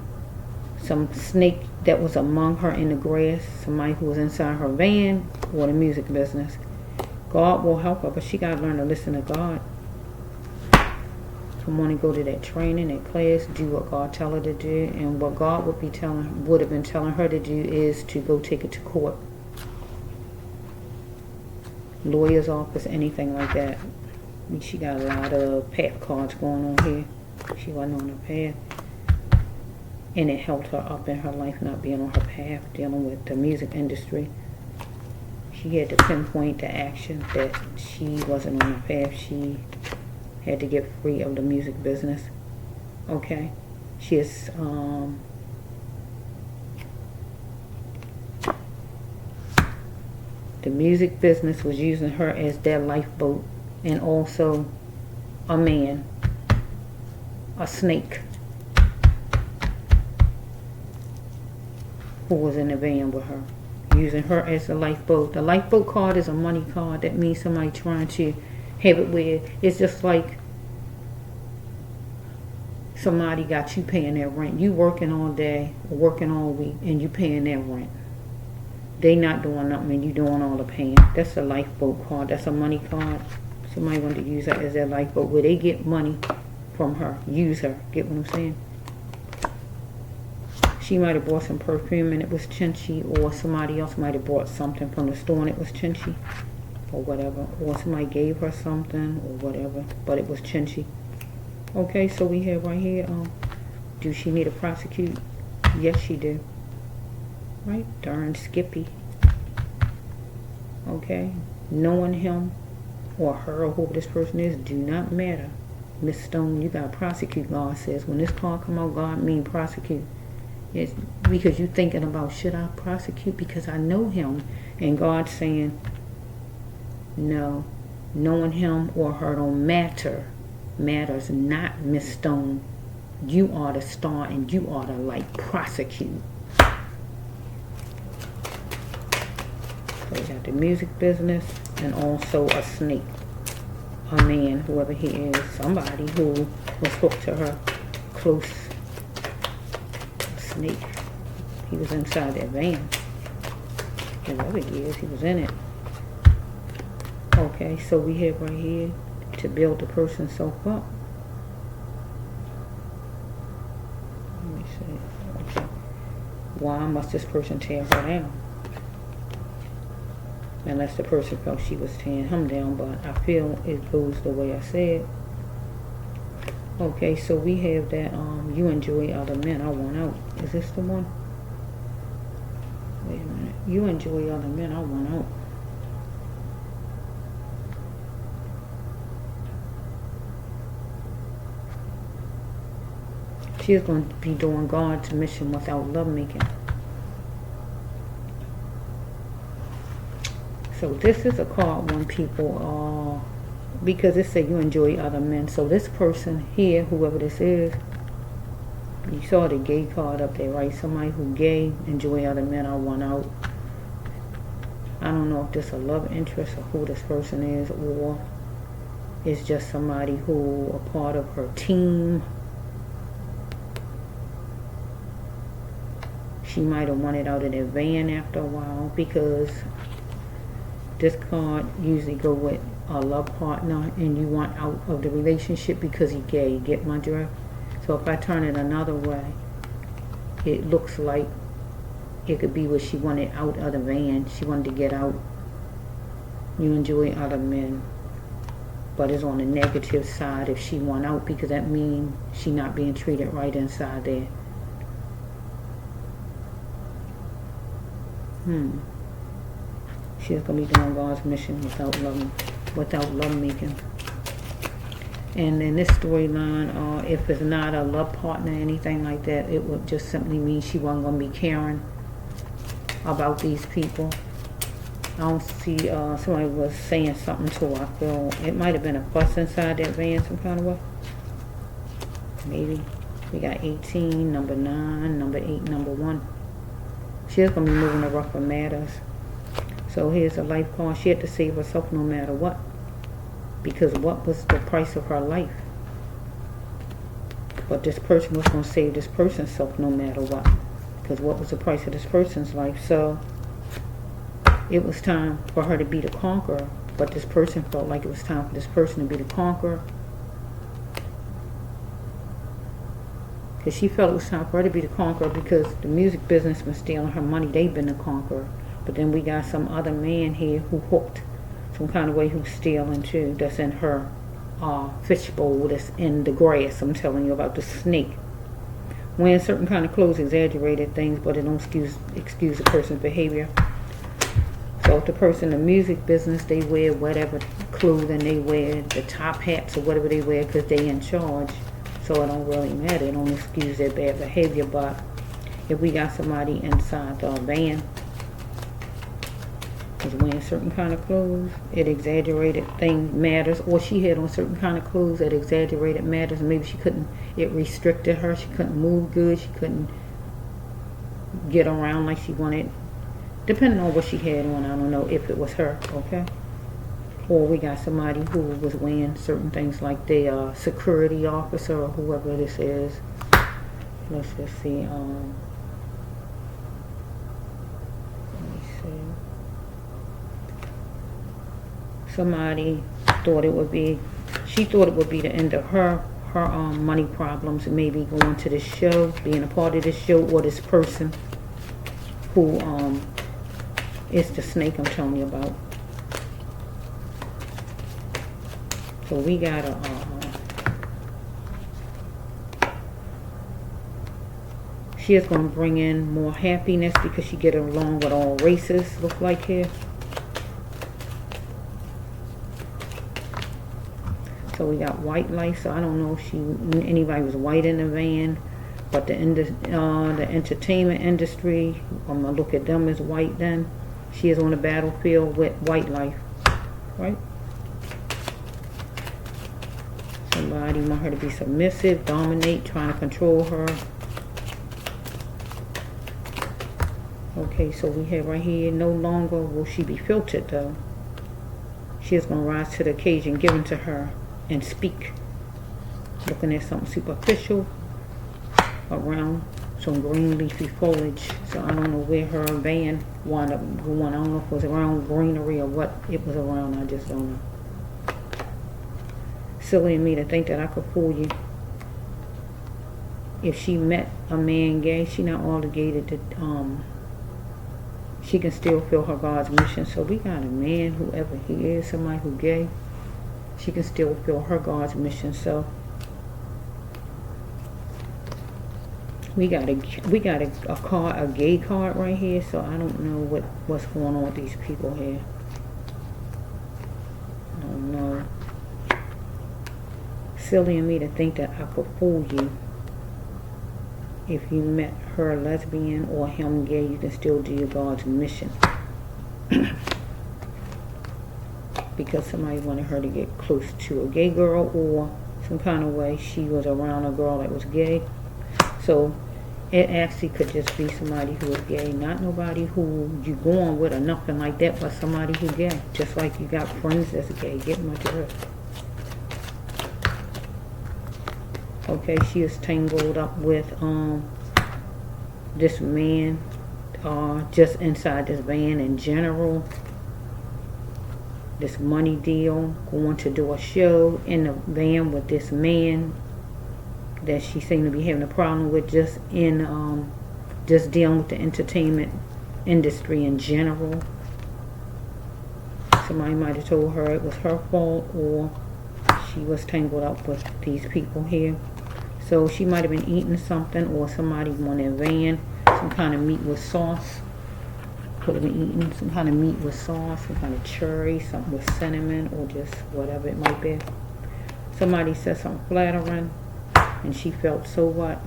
Some snake that was among her in the grass, somebody who was inside her van, or the music business. God will help her, but she got to learn to listen to God. Come on and go to that training, that class, do what God tell her to do, and what God would have been telling her to do is to go take it to court, lawyer's office, anything like that. She got a lot of path cards going on here. She wasn't on her path, and it helped her up in her life not being on her path, dealing with the music industry. She had to pinpoint the action that she wasn't on her path. She had to get free of the music business. Okay, she is the music business was using her as their lifeboat, and also a man, a snake, who was in the van with her, using her as a lifeboat. The lifeboat card is a money card. That means somebody trying to have it where it's just like somebody got you paying their rent. You working all day or working all week and you paying their rent. They not doing nothing and you doing all the paying. That's a lifeboat card. That's a money card. Somebody wanted to use that as their lifeboat where they get money from her. Use her. Get what I'm saying? She might have bought some perfume and it was chinchy, or somebody else might have bought something from the store and it was chinchy, or whatever, or somebody gave her something or whatever, but it was chinchy. Okay, so we have right here, do she need to prosecute? Yes, she do. Right? Darn Skippy. Okay, knowing him or her or whoever this person is do not matter. Miss Stone, you gotta prosecute. God says when this card come out, God mean prosecute. It's because you thinking about, should I prosecute because I know him, and God's saying no, knowing him or her don't matters not, Miss Stone. You are the star and you are to prosecute. So we got the music business and also a snake, a man, whoever he is, somebody who was hooked to her close. Snake. He was inside that van. Whoever he is, he was in it. Okay, so we have right here to build the person's self up. Okay. Why must this person tear her down? Unless the person felt she was tearing him down, but I feel it goes the way I said. Okay, so we have that, you enjoy other men, I want out. Is this the one? Wait a minute. You enjoy other men, I want out. She is going to be doing God's mission without lovemaking. So this is a card when people because it said you enjoy other men. So this person here, whoever this is, you saw the gay card up there, right? Somebody who gay, enjoy other men, I want out. I don't know if this is a love interest or who this person is, or it's just somebody who a part of her team. She might have wanted out of their van after a while, because this card usually go with a love partner and you want out of the relationship because you're gay. Get my drift? So if I turn it another way, it looks like it could be where she wanted out of the van. She wanted to get out. You enjoy other men. But it's on the negative side if she want out, because that means she not being treated right inside there. She's going to be doing God's mission without lovemaking. And in this storyline, if it's not a love partner or anything like that, it would just simply mean she wasn't going to be caring about these people. I don't see, somebody was saying something to her. I feel it might have been a fuss inside that van some kind of way. Maybe. We got 18, number 9, number 8, number 1. She's going to be moving to rougher matters. So here's a life card. She had to save herself no matter what. Because what was the price of her life? But this person was going to save this person's self no matter what. Because what was the price of this person's life? So it was time for her to be the conqueror. But this person felt like it was time for this person to be the conqueror. Because she felt it was time for her to be the conqueror, because the music business been stealing her money. They've been the conqueror. But then we got some other man here who hooked some kind of way, who's stealing too. That's in her fishbowl, that's in the grass. I'm telling you about the snake. Wearing certain kind of clothes, exaggerated things, but it don't excuse a person's behavior. So if the person in the music business, they wear whatever clothing they wear, the top hats or whatever they wear, because they in charge. So it don't really matter. It don't excuse their bad behavior. But if we got somebody inside the van was wearing certain kind of clothes, it exaggerated things matters, or she had on certain kind of clothes that exaggerated matters. Maybe she couldn't, it restricted her. She couldn't move good. She couldn't get around like she wanted. Depending on what she had on, I don't know if it was her, okay? Or we got somebody who was wearing certain things like the security officer or whoever this is. Let's just see. Let me see. Somebody thought it would be, she thought it would be the end of her money problems, and maybe going to this show, being a part of this show, or this person who is the snake I'm telling you about. So we got she is going to bring in more happiness because she get along with all races, look like here. So we got white life. So I don't know if anybody was white in the van, but the entertainment industry, I'm going to look at them as white then. She is on the battlefield with white life, right? Somebody want her to be submissive, dominate, trying to control her. Okay, so we have right here, no longer will she be filtered though. She is going to rise to the occasion given to her and speak. Looking at something superficial around some green leafy foliage. So I don't know where her van wound up going. I don't know if it was around greenery or what it was around. I just don't know. Silly of me to think that I could fool you. if she met a man gay, she not obligated to, she can still feel her God's mission. So we got a man, whoever he is, somebody who gay, she can still feel her God's mission. So we got a card, a gay card right here. So I don't know what's going on with these people here. I don't know. Silly of me to think that I could fool you. If you met her lesbian or him gay, you can still do your God's mission. Because somebody wanted her to get close to a gay girl, or some kind of way she was around a girl that was gay. So it actually could just be somebody who is gay, not nobody who you going with or nothing like that, but somebody who gay. Just like you got friends that's gay, get much of her. Okay, she is tangled up with this man, just inside this van in general. This money deal, going to do a show in the van with this man that she seemed to be having a problem with, just in just dealing with the entertainment industry in general. Somebody might have told her it was her fault, or she was tangled up with these people here. So she might have been eating something, or somebody on their van, some kind of meat with sauce. Could have been eating some kind of meat with sauce, some kind of cherry, something with cinnamon, or just whatever it might be. Somebody said something flattering, and she felt so what?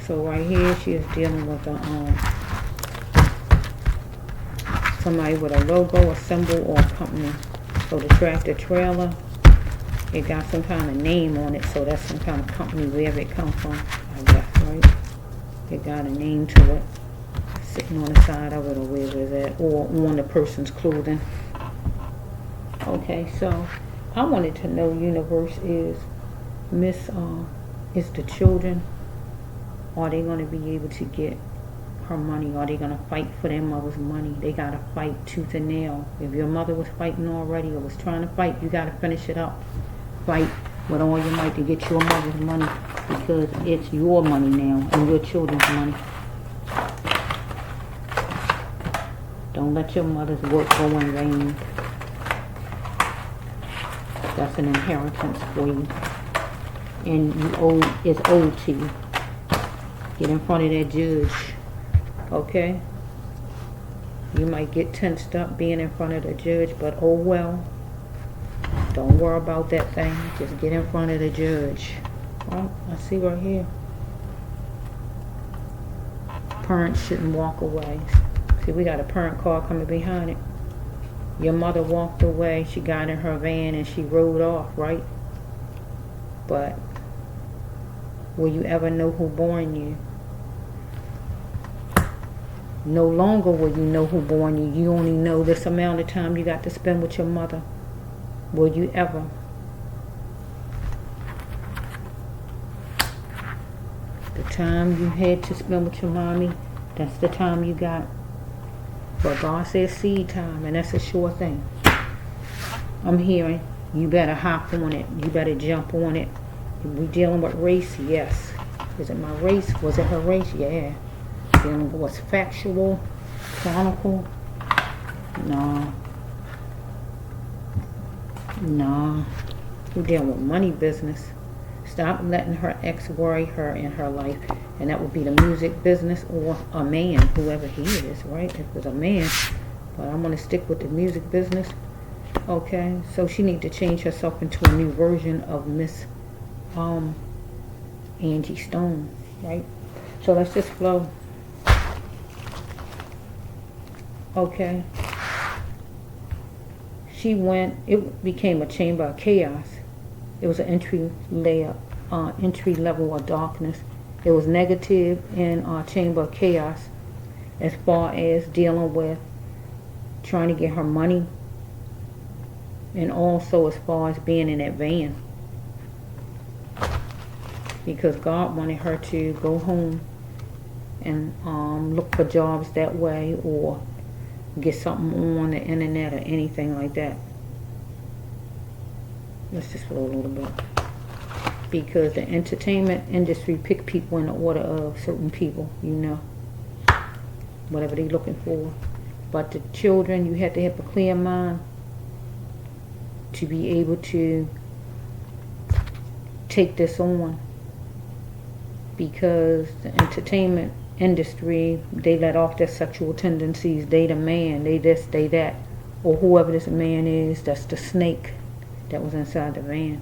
So right here, she is dealing with a somebody with a logo, a symbol, or a company. So the tractor trailer, it got some kind of name on it, so that's some kind of company, wherever it comes from, I guess, right? It got a name to it, sitting on the side of it, or wherever it's at, or on the person's clothing. Okay, so I wanted to know, universe, is the children, are they going to be able to get her money? Are they going to fight for their mother's money? They got to fight tooth and nail. If your mother was fighting already, or was trying to fight, you got to finish it up. Fight with all your might to get your mother's money, because it's your money now and your children's money. Don't let your mother's work go in vain. That's an inheritance for you, and it's owed to you. Get in front of that judge. Okay? You might get tensed up being in front of the judge, but oh well. Don't worry about that thing. Just get in front of the judge. Well, I see right here. Parents shouldn't walk away. See, we got a parent car coming behind it. Your mother walked away. She got in her van and she rode off, right? But will you ever know who born you? No longer will you know who born you. You only know this amount of time you got to spend with your mother. Will you ever? The time you had to spend with your mommy, that's the time you got. But God says seed time, and that's a sure thing. I'm hearing you better hop on it. You better jump on it. We dealing with race? Yes. Is it my race? Was it her race? Yeah. Dealing with what's factual, chronicle? No. No. We're dealing with money business. Stop letting her ex worry her in her life. And that would be the music business, or a man, whoever he is, right? If it's a man. But I'm going to stick with the music business. Okay? So she needs to change herself into a new version of Miss Angie Stone, right? So let's just flow. Okay. She went, it became a chamber of chaos. It was an entry level of darkness. It was negative in our chamber of chaos, as far as dealing with trying to get her money, and also as far as being in that van, because God wanted her to go home and look for jobs that way, or get something on the internet or anything like that. Let's just flow a little bit. Because the entertainment industry pick people in the order of certain people, you know, whatever they're looking for. But the children, you have to have a clear mind to be able to take this on, because the entertainment industry, they let off their sexual tendencies. They the man, they this, they that, or whoever this man is, that's the snake that was inside the van.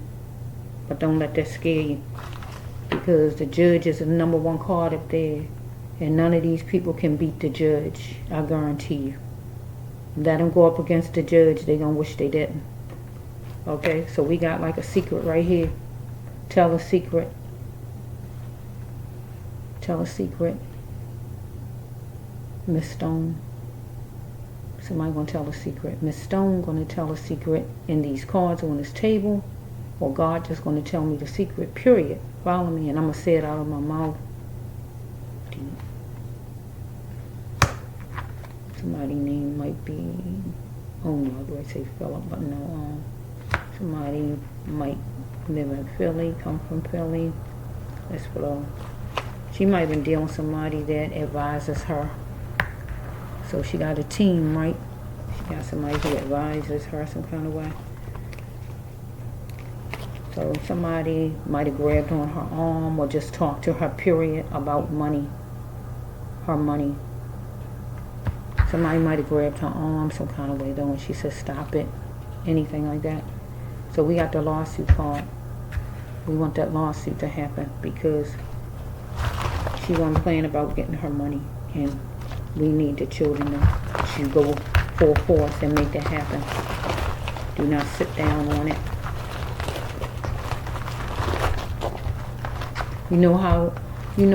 But don't let that scare you, because the judge is the #1 card up there, and none of these people can beat the judge, I guarantee you. Let them go up against the judge, they gonna wish they didn't. Okay, so we got like a secret right here. Tell a secret. Tell a secret. Miss Stone. Somebody gonna tell a secret. Miss Stone gonna tell a secret in these cards on this table, or God just gonna tell me the secret, period. Follow me, and I'm gonna say it out of my mouth. Somebody's name might be, oh no, do I say Philip? But no, somebody might live in Philly, come from Philly. Let's flow. She might have been dealing with somebody that advises her. So she got a team, right? She got somebody who advises her some kind of way. So somebody might have grabbed on her arm or just talked to her, period, about money. Her money. Somebody might have grabbed her arm some kind of way though, and she said stop it. Anything like that. So we got the lawsuit card. We want that lawsuit to happen because she wasn't playing about getting her money, and we need the children to go full force and make that happen. Do not sit down on it. You know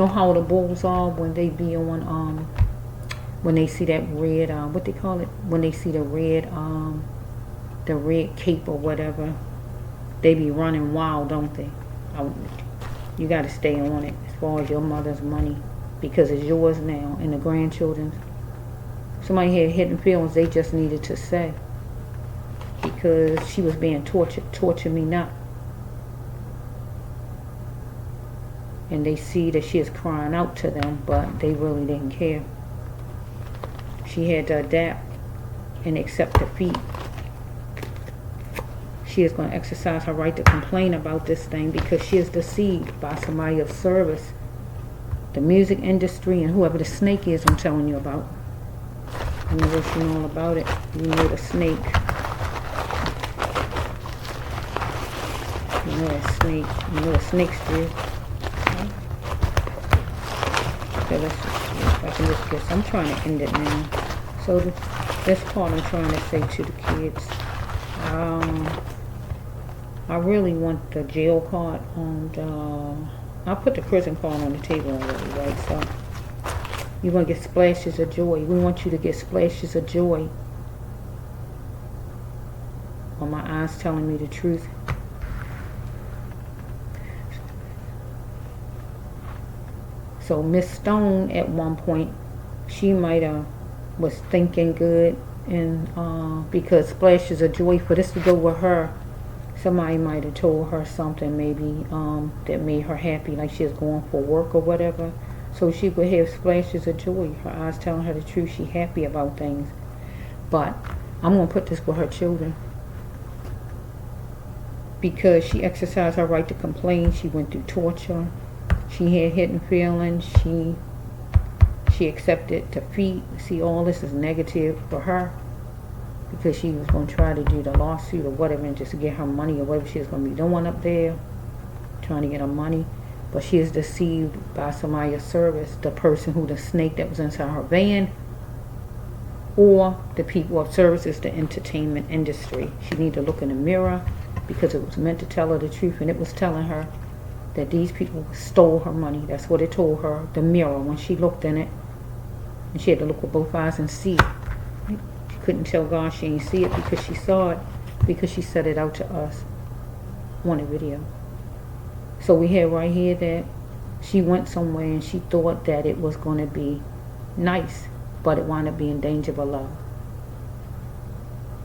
how the bulls are when they be on when they see that red what they call it, when they see the red cape or whatever, they be running wild, don't they? You got to stay on it as far as your mother's money, because it's yours now and the grandchildren's. Somebody had hidden feelings they just needed to say, because she was being tortured. Torture me not. And they see that she is crying out to them, but they really didn't care. She had to adapt and accept defeat. She is going to exercise her right to complain about this thing, because she is deceived by somebody of service. The music industry and whoever the snake is I'm telling you about. I know what you know all about it. You know the snake. You know that snake. You know what snakes do. Okay, let's just see if I can just guess. I'm trying to end it now. So this part I'm trying to say to the kids. I really want the jail card on the, I put the prison card on the table already, right? So you're going to get splashes of joy. We want you to get splashes of joy. Are my eyes telling me the truth? So Miss Stone at one point, she might have was thinking good, and because splashes of joy, for this to go with her, somebody might have told her something maybe that made her happy, like she was going for work or whatever. So she would have splashes of joy. Her eyes telling her the truth. She happy about things. But I'm going to put this with her children, because she exercised her right to complain. She went through torture. She had hidden feelings. She accepted defeat. See, all this is negative for her, because she was going to try to do the lawsuit or whatever and just get her money or whatever she was going to be doing up there, trying to get her money. But she is deceived by somebody of service, the person who, the snake that was inside her van, or the people of service is the entertainment industry. She need to look in the mirror, because it was meant to tell her the truth, and it was telling her that these people stole her money. That's what it told her, the mirror, when she looked in it. And she had to look with both eyes and see it. She couldn't tell God she didn't see it, because she saw it, because she said it out to us on a video. So we have right here that she went somewhere and she thought that it was going to be nice, but it wound up being danger below.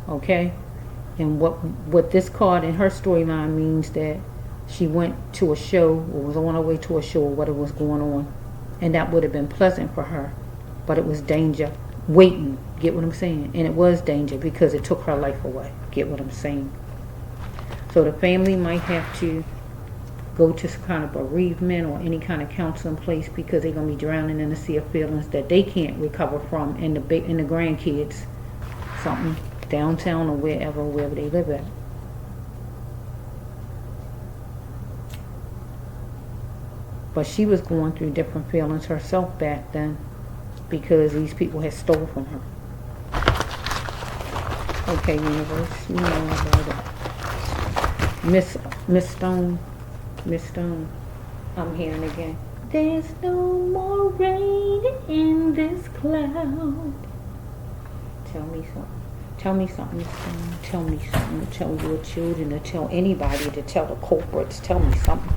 Okay? And what this card in her storyline means that she went to a show or was on her way to a show or whatever was going on. And that would have been pleasant for her. But it was danger waiting. Get what I'm saying? And it was danger because it took her life away. Get what I'm saying? So the family might have to go to some kind of bereavement or any kind of counseling place because they're going to be drowning in a sea of feelings that they can't recover from, and the grandkids, something downtown or wherever they live at. But she was going through different feelings herself back then because these people had stole from her. Okay, universe, you know about it. Miss Stone, I'm hearing again. There's no more rain in this cloud. Tell me something. Tell me something, Miss Stone. Tell me something to tell your children, to tell anybody, to tell the culprits. Tell me something.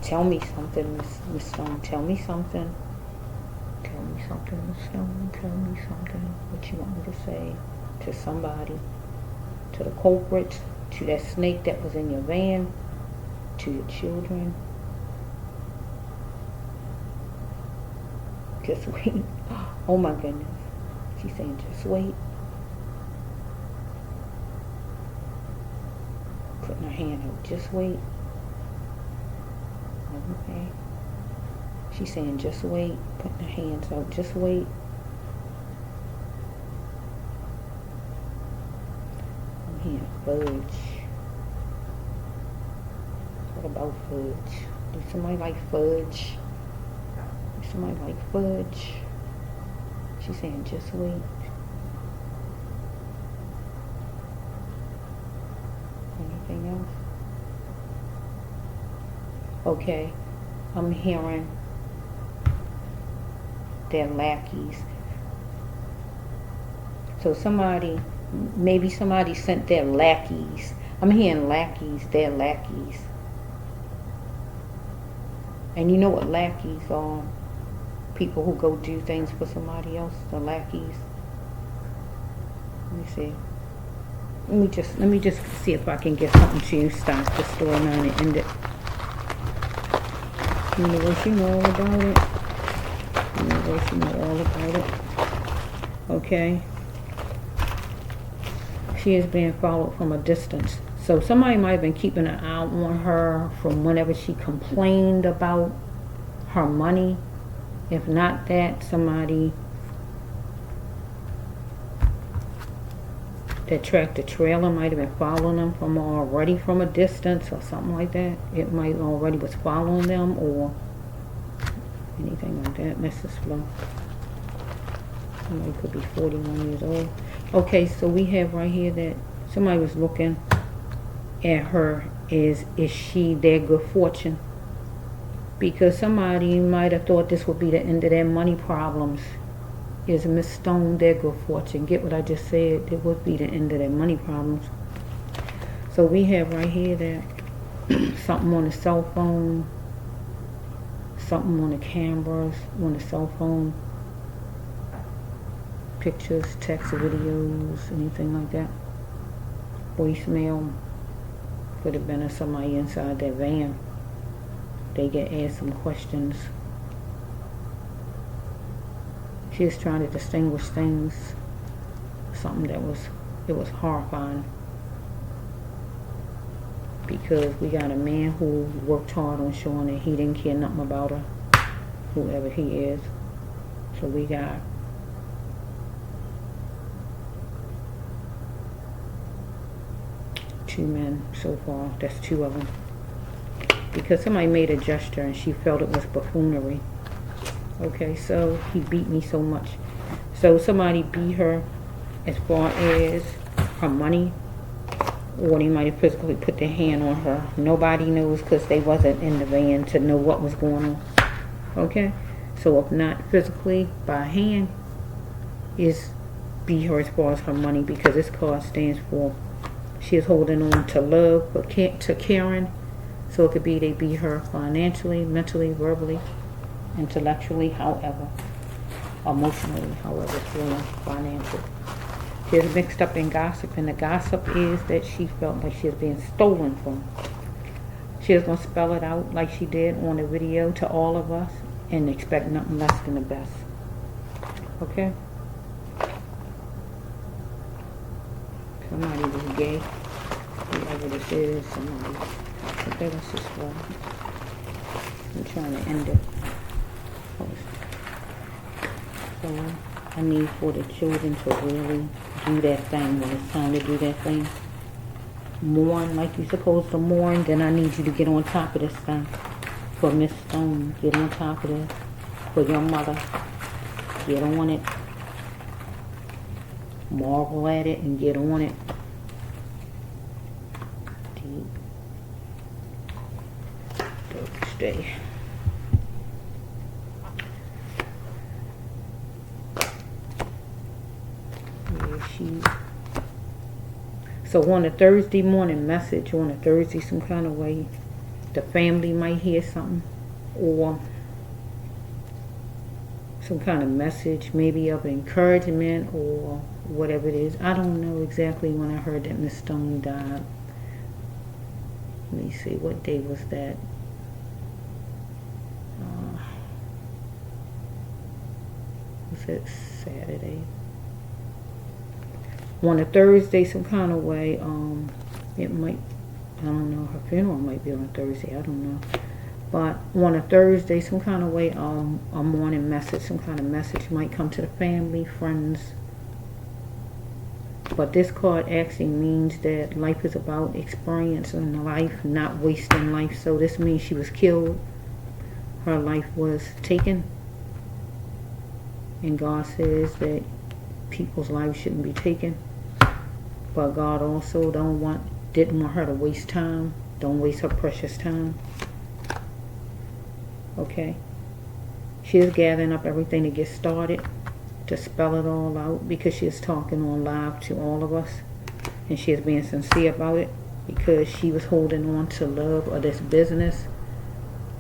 Tell me something, Miss Stone. Tell me something. Tell me something, Miss Stone. Tell me something. What you want me to say to somebody? To the culprits? To that snake that was in your van? To your children? Just wait. Oh my goodness. She's saying just wait. Putting her hand out. Just wait. Okay. She's saying just wait. Putting her hands out. Just wait. I'm hearing fudge. What about fudge? Do somebody like fudge? Do somebody like fudge? She's saying just wait. Anything else? Okay, I'm hearing their lackeys. So maybe somebody sent their lackeys. I'm hearing lackeys, their lackeys. And you know what lackeys are? People who go do things for somebody else, the lackeys. Let me see. Let me just see if I can get something to start the storyline and end it. Universe, you know all about it. Universe, you know all about it. Okay. She is being followed from a distance. So somebody might have been keeping an eye on her from whenever she complained about her money. If not that, somebody that tracked the trailer might have been following them from a distance or something like that. It might already was following them or anything like that. Mrs. Flo. Somebody could be 41 years old. Okay, so we have right here that somebody was looking at her. Is she their good fortune? Because somebody might have thought this would be the end of their money problems. Is Miss Stone their good fortune? Get what I just said? It would be the end of their money problems. So we have right here that something on the cell phone, something on the cameras, on the cell phone, pictures, text, videos, anything like that. Voicemail. Could have been somebody inside their van. They get asked some questions. She was trying to distinguish things. Something that it was horrifying. Because we got a man who worked hard on showing that he didn't care nothing about her, whoever he is. So we got two men so far. That's two of them. Because somebody made a gesture and she felt it was buffoonery. Okay, so he beat me so much. So somebody beat her as far as her money, or they might have physically put their hand on her. Nobody knows because they wasn't in the van to know what was going on. Okay, so if not physically, by hand, is beat her as far as her money, because this card stands for she is holding on to love, but to caring. So it could be they beat her financially, mentally, verbally, intellectually, however, emotionally, however, feeling, financial. She's mixed up in gossip, and the gossip is that she felt like she was being stolen from. She was going to spell it out like she did on the video to all of us and expect nothing less than the best. Okay? Somebody was gay. Whoever this is, somebody. Okay, let's just go. I'm trying to end it. So, I need for the children to really do that thing when it's time to do that thing. Mourn like you're supposed to mourn. Then I need you to get on top of this thing. For Miss Stone, get on top of this. For your mother, get on it. Marvel at it and get on it. Deep. Thursday. So on a Thursday morning message, on a Thursday some kind of way, the family might hear something, or some kind of message, maybe of encouragement or whatever it is. I don't know exactly when I heard that Miss Stone died. Let me see, what day was that? Was it Saturday? On a Thursday some kind of way, it might, I don't know, her funeral might be on a Thursday, I don't know. But on a Thursday some kind of way, a morning message, some kind of message might come to the family, friends. But this card actually means that life is about experiencing life, not wasting life. So this means she was killed, her life was taken. And God says that people's lives shouldn't be taken. But God also didn't want her to waste time. Don't waste her precious time. Okay? She is gathering up everything to get started, to spell it all out, because she is talking on live to all of us. And she is being sincere about it, because she was holding on to love of this business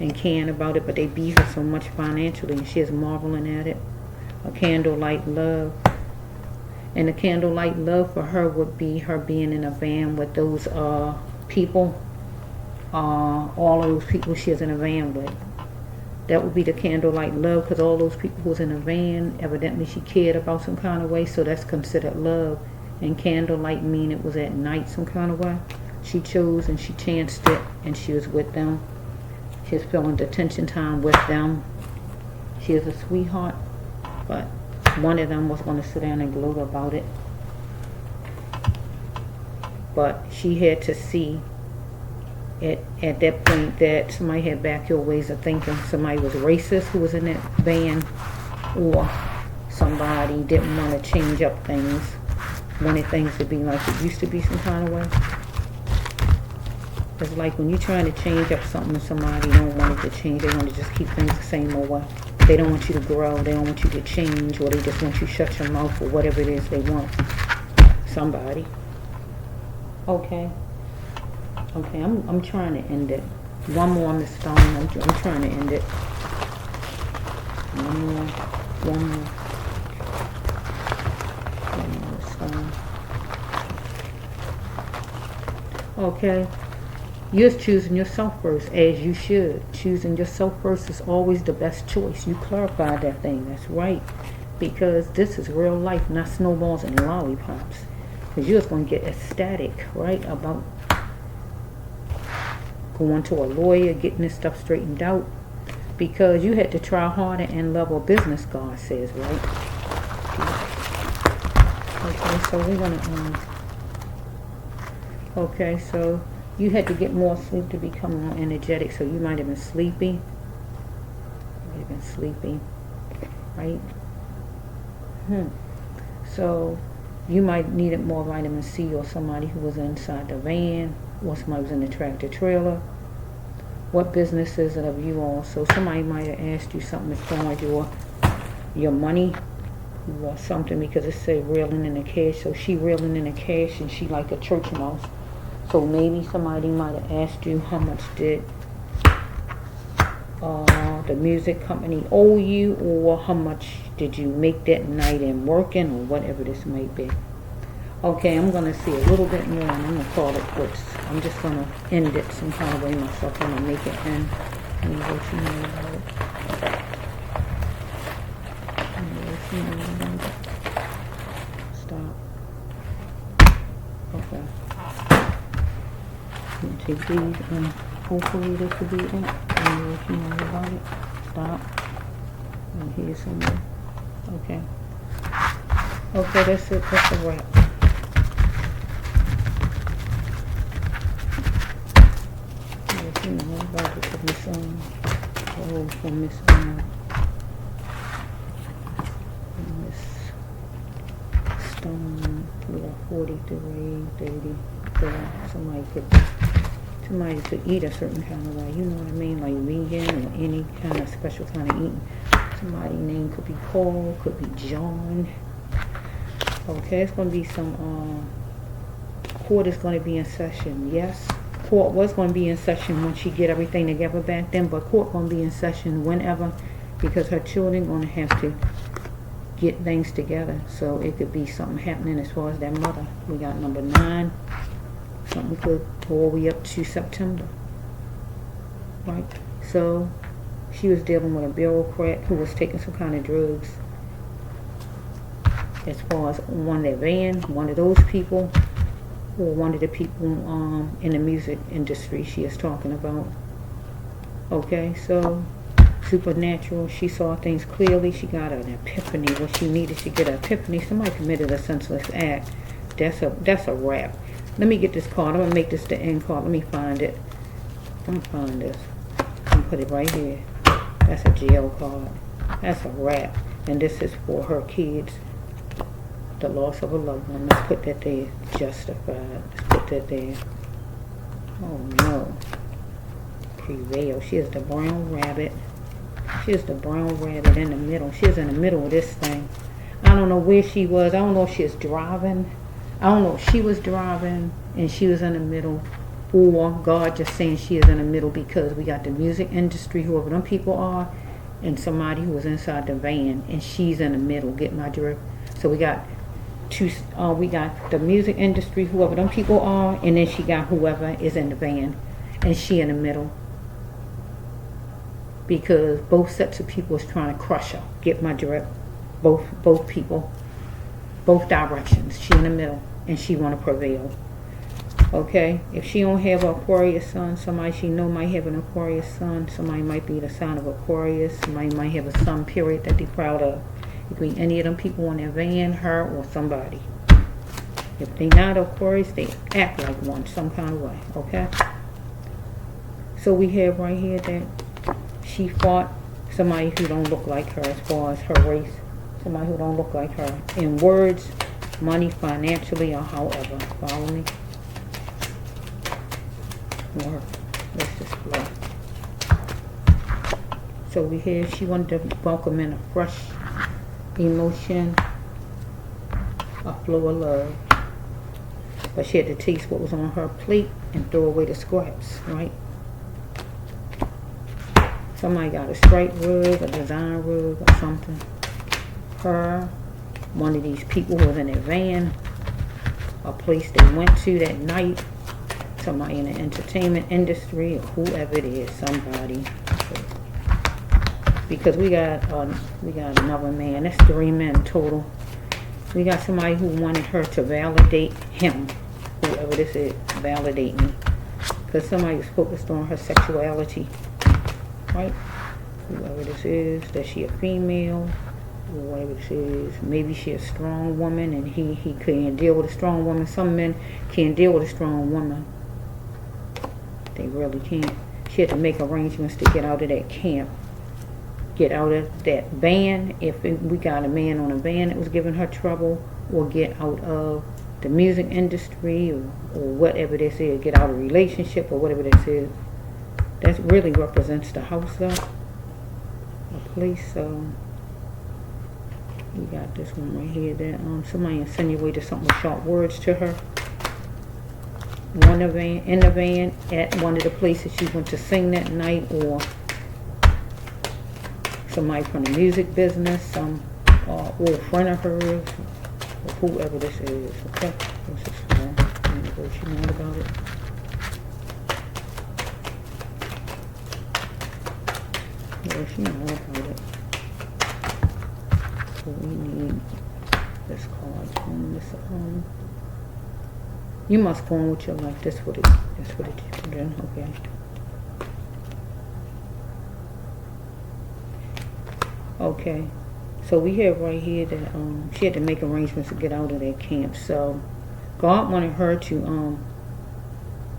and caring about it, but they beat her so much financially, and she is marveling at it. A candlelight love. And the candlelight love for her would be her being in a van with those people, all of those people she is in a van with. That would be the candlelight love, because all those people who was in a van, evidently she cared about some kind of way, so that's considered love. And candlelight mean it was at night some kind of way. She chose and she chanced it, and she was with them. She was feeling detention time with them. She is a sweetheart, but one of them was going to sit down and gloat about it. But she had to see at that point that somebody had backyard ways of thinking. Somebody was racist who was in that van, or somebody didn't want to change up things, wanted things to be like it used to be some kind of way. It's like when you're trying to change up something and somebody don't want it to change, they want to just keep things the same old way. They don't want you to grow, they don't want you to change, or they just want you to shut your mouth, or whatever it is they want. Somebody. Okay. Okay, I'm trying to end it. One more, Miss Stone. I'm trying to end it. One more, Miss Stone. Okay. You're choosing yourself first, as you should. Choosing yourself first is always the best choice. You clarified that thing. That's right. Because this is real life, not snowballs and lollipops. Because you're just going to get ecstatic, right, about going to a lawyer, getting this stuff straightened out. Because you had to try harder and love a business, God says, right? Okay, so we're going to... Okay, so... You had to get more sleep to become more energetic, so you might have been sleepy. You might have been sleepy, right? So you might needed more vitamin C, or somebody who was inside the van, or somebody was in the tractor trailer. What business is it of you all? So somebody might have asked you something as far as your money or something, because it said reeling in the cash. So she reeling in the cash, and she like a church mouse. So maybe somebody might have asked you how much did the music company owe you, or how much did you make that night in working, or whatever this might be. Okay, I'm gonna see a little bit more, and I'm gonna call it quits. I'm just gonna end it some kind of way myself. I'm gonna make it end. Emotional about it. Emotional about it. Stop. Okay. I'm gonna take these, and hopefully this will be it. Emotional about it. Stop. And here's some more. Okay. Okay, that's it. That's a wrap. You know, about it for Miss for Miss Stone. We got 43, 30. Somebody could eat a certain kind of way. You know what I mean? Like vegan or any kind of special kind of eating. Somebody's name could be Paul, could be John. Okay, it's going to be some, court is going to be in session, yes. Court was going to be in session once she get everything together back then, but court going to be in session whenever, because her children going to have to get things together. So it could be something happening as far as their mother. We got number 9. Something could go all the way up to September. Right? So she was dealing with a bureaucrat who was taking some kind of drugs. As far as one of their van, one of those people, or one of the people in the music industry she is talking about. Okay, so supernatural, she saw things clearly, she got an epiphany. What she needed, she get an epiphany. Somebody committed a senseless act. That's a wrap. Let me get this card. I'm gonna make this the end card. Let me find it. I'm gonna find this. I'm gonna put it right here. That's a jail card. That's a wrap. And this is for her kids. The loss of a loved one. Let's put that there. Justified. Let's put that there. Oh no. Prevail. She is the brown rabbit. She is the brown rabbit in the middle. She is in the middle of this thing. I don't know where she was. I don't know if she was driving. I don't know if she was driving and she was in the middle, or God just saying she is in the middle, because we got the music industry, whoever them people are, and somebody who was inside the van, and she's in the middle. Get my drift? So we got we got the music industry, whoever them people are, and then she got whoever is in the van, and she in the middle, because both sets of people is trying to crush her. Get my drift? Both people, both directions. She in the middle, and she want to prevail. Okay, if she don't have an Aquarius sun, somebody she know might have an Aquarius sun. Somebody might be the sign of Aquarius. Somebody might have a sun period that they proud of. It could be any of them people in their van, her, or somebody. If they not Aquarius, they act like one some kind of way. Okay. So we have right here that she fought somebody who don't look like her as far as her race. Somebody who don't look like her in words, money, financially, or however. Follow me? Or let's just flow. So we have she wanted to welcome in a fresh emotion, a flow of love, but she had to taste what was on her plate and throw away the scraps, right? Somebody got a stripe rug, a design rug, or something. Her, one of these people who was in their van, a place they went to that night, somebody in the entertainment industry, or whoever it is, somebody. Because we got another man. That's 3 men total. We got somebody who wanted her to validate him, whoever this is, validate me. Because somebody was focused on her sexuality, right? Whoever this is, that she a female, or whatever this is. Maybe she a strong woman, and he couldn't deal with a strong woman. Some men can't deal with a strong woman. They really can't. She had to make arrangements to get out of that camp. Get out of that van, if we got a man on a van that was giving her trouble, or get out of the music industry, or whatever this is, get out of a relationship, or whatever this is. That really represents the house, though. A place, we got this one right here that somebody insinuated something with sharp words to her. In the van, at one of the places she went to sing that night, or somebody from the music business, some old friend of hers, or whoever this is, okay? This is for the universe. You know about it. Yes, you know about it. So we need this card from this. You must go on with your life. That's what it. That's what it's doing. Okay. Okay. So we have right here that she had to make arrangements to get out of that camp. So God wanted her to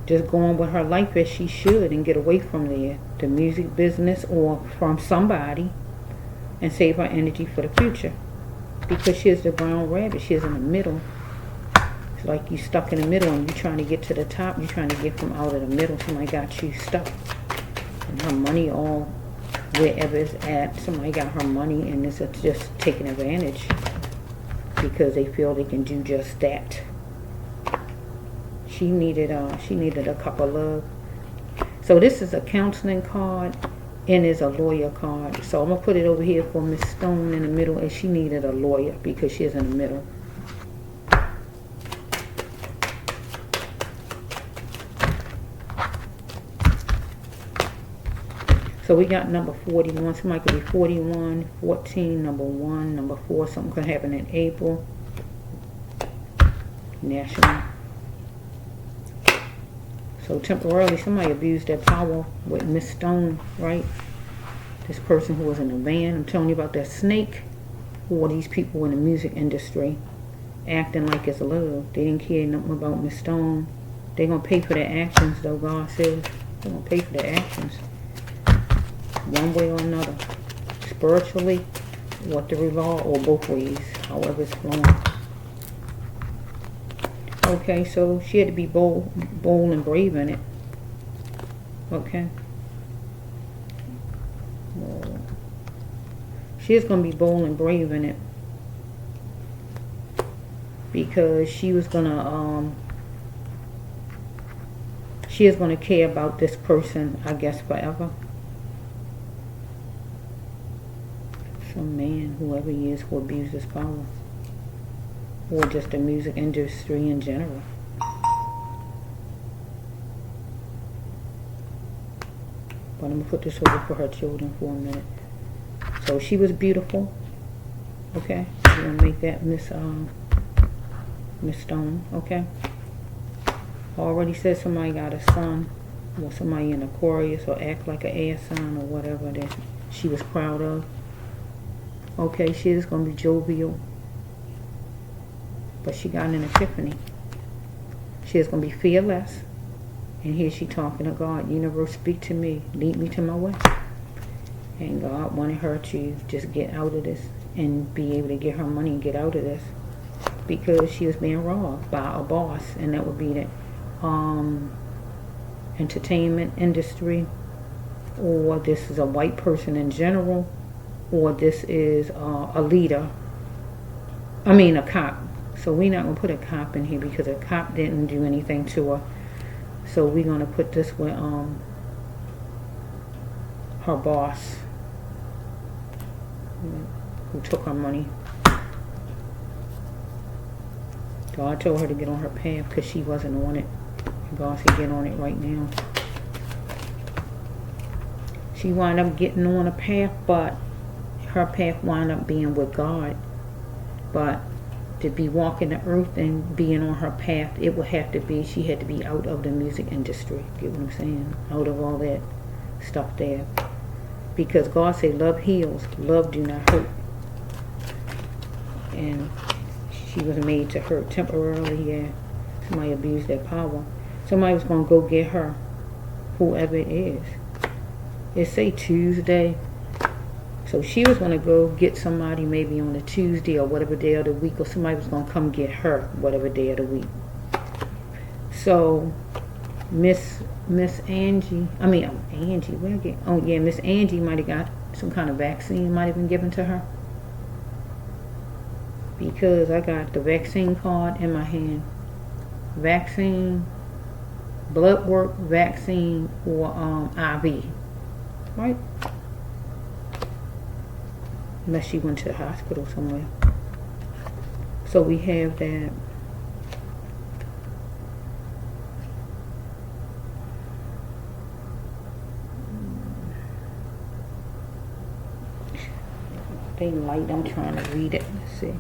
just go on with her life as she should and get away from there, the music business or from somebody, and save her energy for the future. Because she is the brown rabbit. She is in the middle. It's like you stuck in the middle and you're trying to get to the top. You're trying to get from out of the middle. Somebody got you stuck. And her money all wherever it's at. Somebody got her money and it's just taking advantage. Because they feel they can do just that. She needed a cup of love. So this is a counseling card and is a lawyer card. So I'm going to put it over here for Miss Stone in the middle, and she needed a lawyer because she's in the middle. So we got number 41. Somebody could be 41, 14, number 1, number 4. Something could happen in April. National. So temporarily, somebody abused their power with Miss Stone, right? This person who was in a van. I'm telling you about that snake. Or these people in the music industry acting like it's love. They didn't care nothing about Miss Stone. They're going to pay for their actions, though, God says. They're going to pay for their actions. One way or another. Spiritually, what the law, or both ways. However it's going. Okay, so she had to be bold and brave in it. Okay. She is going to be bold and brave in it. Because she was going to, she is going to care about this person, I guess, forever. Some man, whoever he is, who abuses power. Or just the music industry in general. But I'm going to put this over for her children for a minute. So she was beautiful. Okay. We're going to make that Miss Stone. Okay. Already said somebody got a son. Or somebody in Aquarius, or act like an air sign, or whatever that she was proud of. Okay. She is going to be jovial. But she got an epiphany. She is going to be fearless. And here she talking to God. Universe, speak to me. Lead me to my way. And God wanted her to just get out of this. And be able to get her money and get out of this. Because she was being robbed by a boss. And that would be the entertainment industry. Or this is a white person in general. Or this is a leader. I mean a cop. So we're not going to put a cop in here because a cop didn't do anything to her. So we're going to put this with her boss who took her money. God told her to get on her path because she wasn't on it. God said get on it right now. She wound up getting on a path, but her path wound up being with God. But to be walking the earth and being on her path, it would have to be, she had to be out of the music industry. Get what I'm saying? Out of all that stuff there. Because God said love heals, love do not hurt. And she was made to hurt temporarily, yeah. Somebody abused their power. Somebody was going to go get her, whoever it is. It say Tuesday. So she was going to go get somebody maybe on a Tuesday or whatever day of the week, or somebody was going to come get her whatever day of the week. So Miss Angie, where I get? Oh yeah, Miss Angie might have got some kind of vaccine, might have been given to her. Because I got the vaccine card in my hand. Vaccine, blood work, vaccine, or IV. Right? Unless she went to the hospital somewhere. So we have that. They light, I'm trying to read it. Let's see.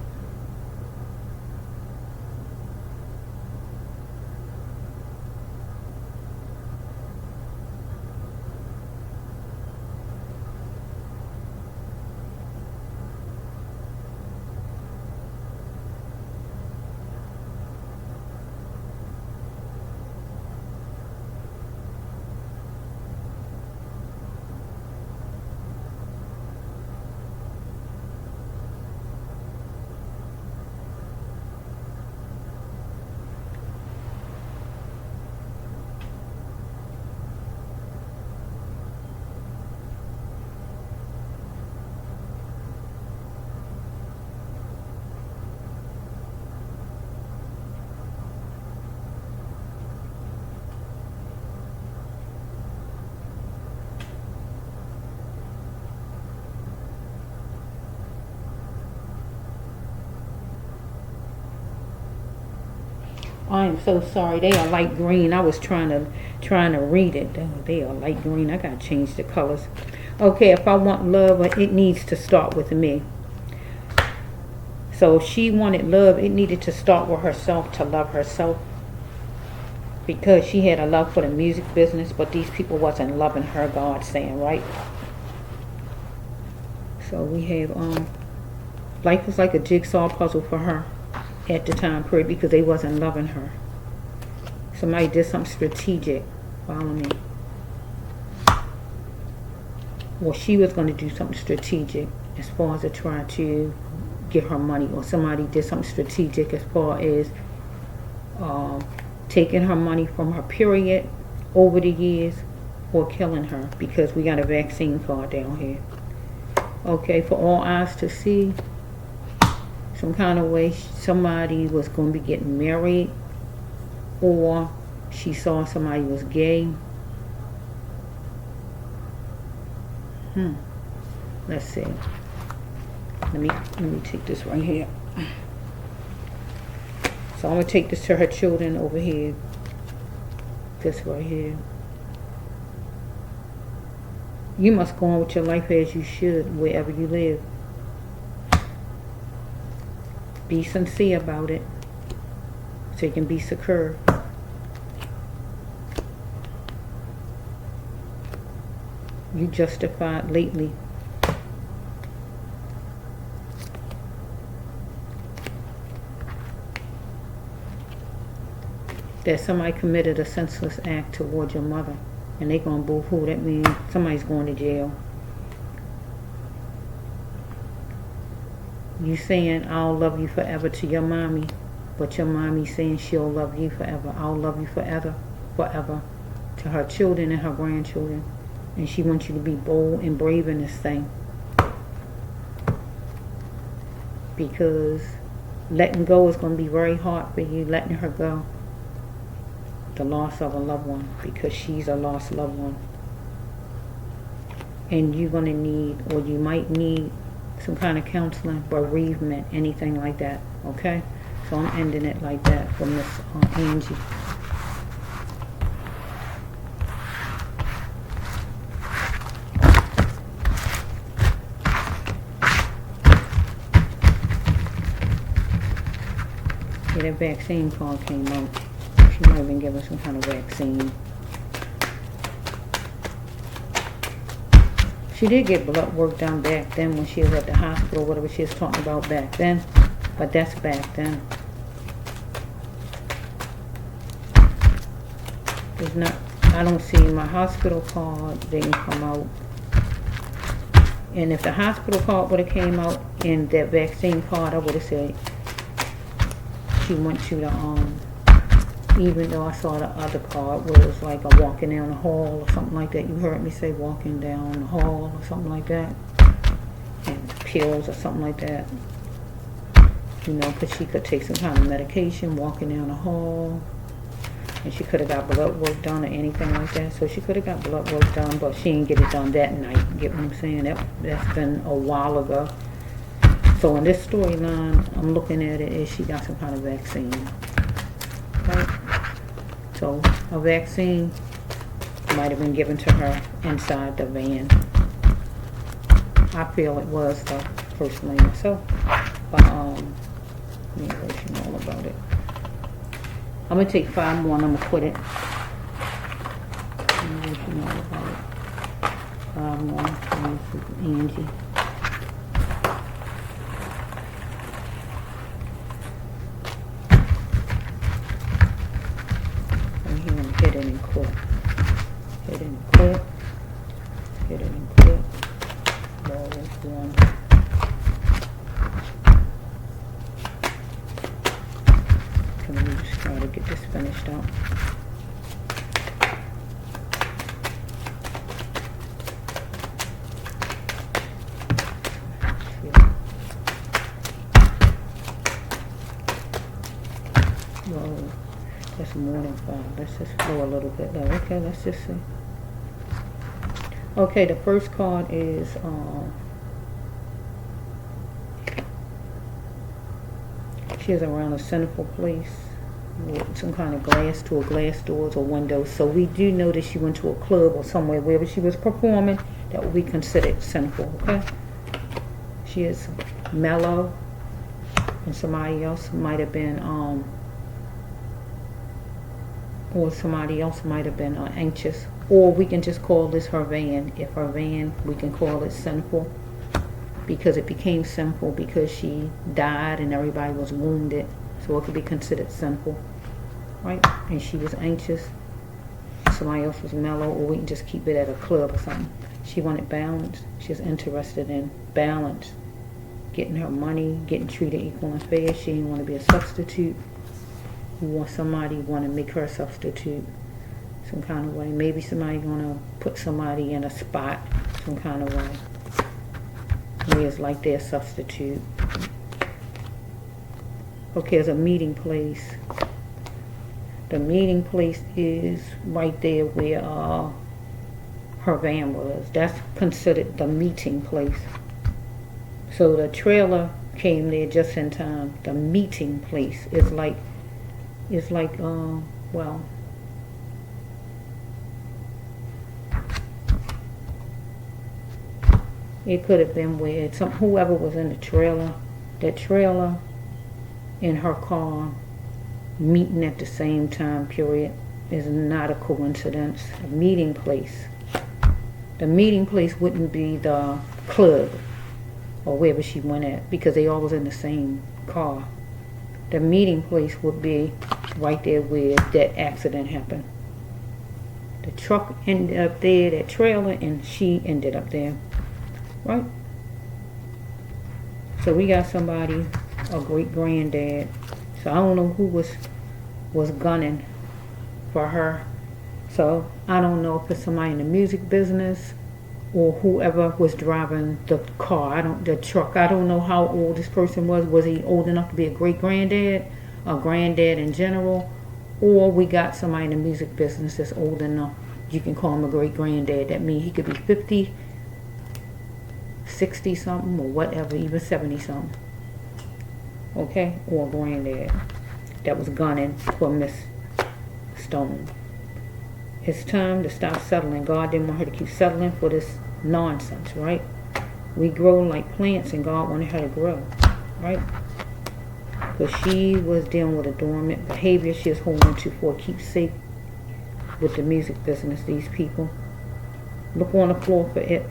I am so sorry. They are light green. I was trying to read it. They are light green. I gotta change the colors. Okay, if I want love, it needs to start with me. So if she wanted love, it needed to start with herself, to love herself. Because she had a love for the music business, but these people wasn't loving her, God saying, right? So we have life was like a jigsaw puzzle for her at the time period, because they wasn't loving her. Somebody did something strategic. Follow me. Well, she was going to do something strategic as far as to try to get her money, or somebody did something strategic as far as taking her money from her period over the years, or killing her, because we got a vaccine card down here. Okay, for all eyes to see, some kind of way somebody was going to be getting married, or she saw somebody was gay. Let's see. Let me take this right here. So I'm going to take this to her children over here. This right here. You must go on with your life as you should, wherever you live. Be sincere about it, so you can be secure. You justified lately. That somebody committed a senseless act toward your mother, and they gonna boo-hoo. That means somebody's going to jail. You saying, I'll love you forever to your mommy, but your mommy saying she'll love you forever. I'll love you forever, forever, to her children and her grandchildren. And she wants you to be bold and brave in this thing. Because letting go is going to be very hard for you, letting her go. The loss of a loved one, because she's a lost loved one. And you're going to need, or you might need, some kind of counseling, bereavement, anything like that. Okay? So I'm ending it like that for Miss Angie. Yeah, that vaccine card came out. She might have been given some kind of vaccine. She did get blood work done back then when she was at the hospital, whatever she was talking about back then. But that's back then. There's not, I don't see my hospital card didn't come out. And if the hospital card would have came out and that vaccine card, I would have said she went you to even though I saw the other card where it was like a walking down the hall or something like that. You heard me say walking down the hall or something like that. And pills or something like that. You know, because she could take some kind of medication walking down the hall. And she could have got blood work done or anything like that. So she could have got blood work done, but she didn't get it done that night. Get what I'm saying? That's been a while ago. So in this storyline, I'm looking at it as she got some kind of vaccine. Right? So a vaccine might have been given to her inside the van. I feel it was though, personally myself. But let me let you know all about it. I'm gonna take 5 more and I'm gonna put it. Let me let you know all about it. 5 more. This is Angie. I'm here and hit it and quit. Hit it and quit. Hit it and quit. Ball is one. Let me just try to get this finished up. Whoa, that's more than 5. Let's just flow a little bit though. Okay, let's just see. Okay, the first card is she is around a sinful place with some kind of glass doors or windows. So we do know that she went to a club or somewhere wherever she was performing that would be considered sinful. Okay, she is mellow, and somebody else might have been anxious, or we can just call this her van. If her van, we can call it sinful, because it became sinful because she died and everybody was wounded, so it could be considered sinful, right? And she was anxious, somebody else was mellow, or we can just keep it at a club or something. She wanted balance. She was interested in balance, getting her money, getting treated equal and fair. She didn't want to be a substitute. Somebody want to make her a substitute some kind of way. Maybe somebody want to put somebody in a spot some kind of way. Maybe it's like their substitute. Okay, there's a meeting place. The meeting place is right there where her van was. That's considered the meeting place. So the trailer came there just in time. The meeting place is like, well, it could have been where whoever was in the trailer, that trailer and her car meeting at the same time period is not a coincidence. A meeting place. The meeting place wouldn't be the club or wherever she went at, because they all was in the same car. The meeting place would be right there where that accident happened. The truck ended up there, that trailer, and she ended up there. Right? So we got somebody, a great granddad. So I don't know who was gunning for her. So I don't know if it's somebody in the music business or whoever was driving the car. The truck. I don't know how old this person was. Was he old enough to be a great granddad, a granddad in general, or we got somebody in the music business that's old enough. You can call him a great granddad. That means he could be 50, 60 something, or whatever, even 70 something. Okay, or a granddad that was gunning for Miss Stone. It's time to stop settling. God didn't want her to keep settling for this nonsense, right? We grow like plants and God wanted her to grow, right? But she was dealing with a dormant behavior she was holding to for a keepsake with the music business. These people look on the floor for it.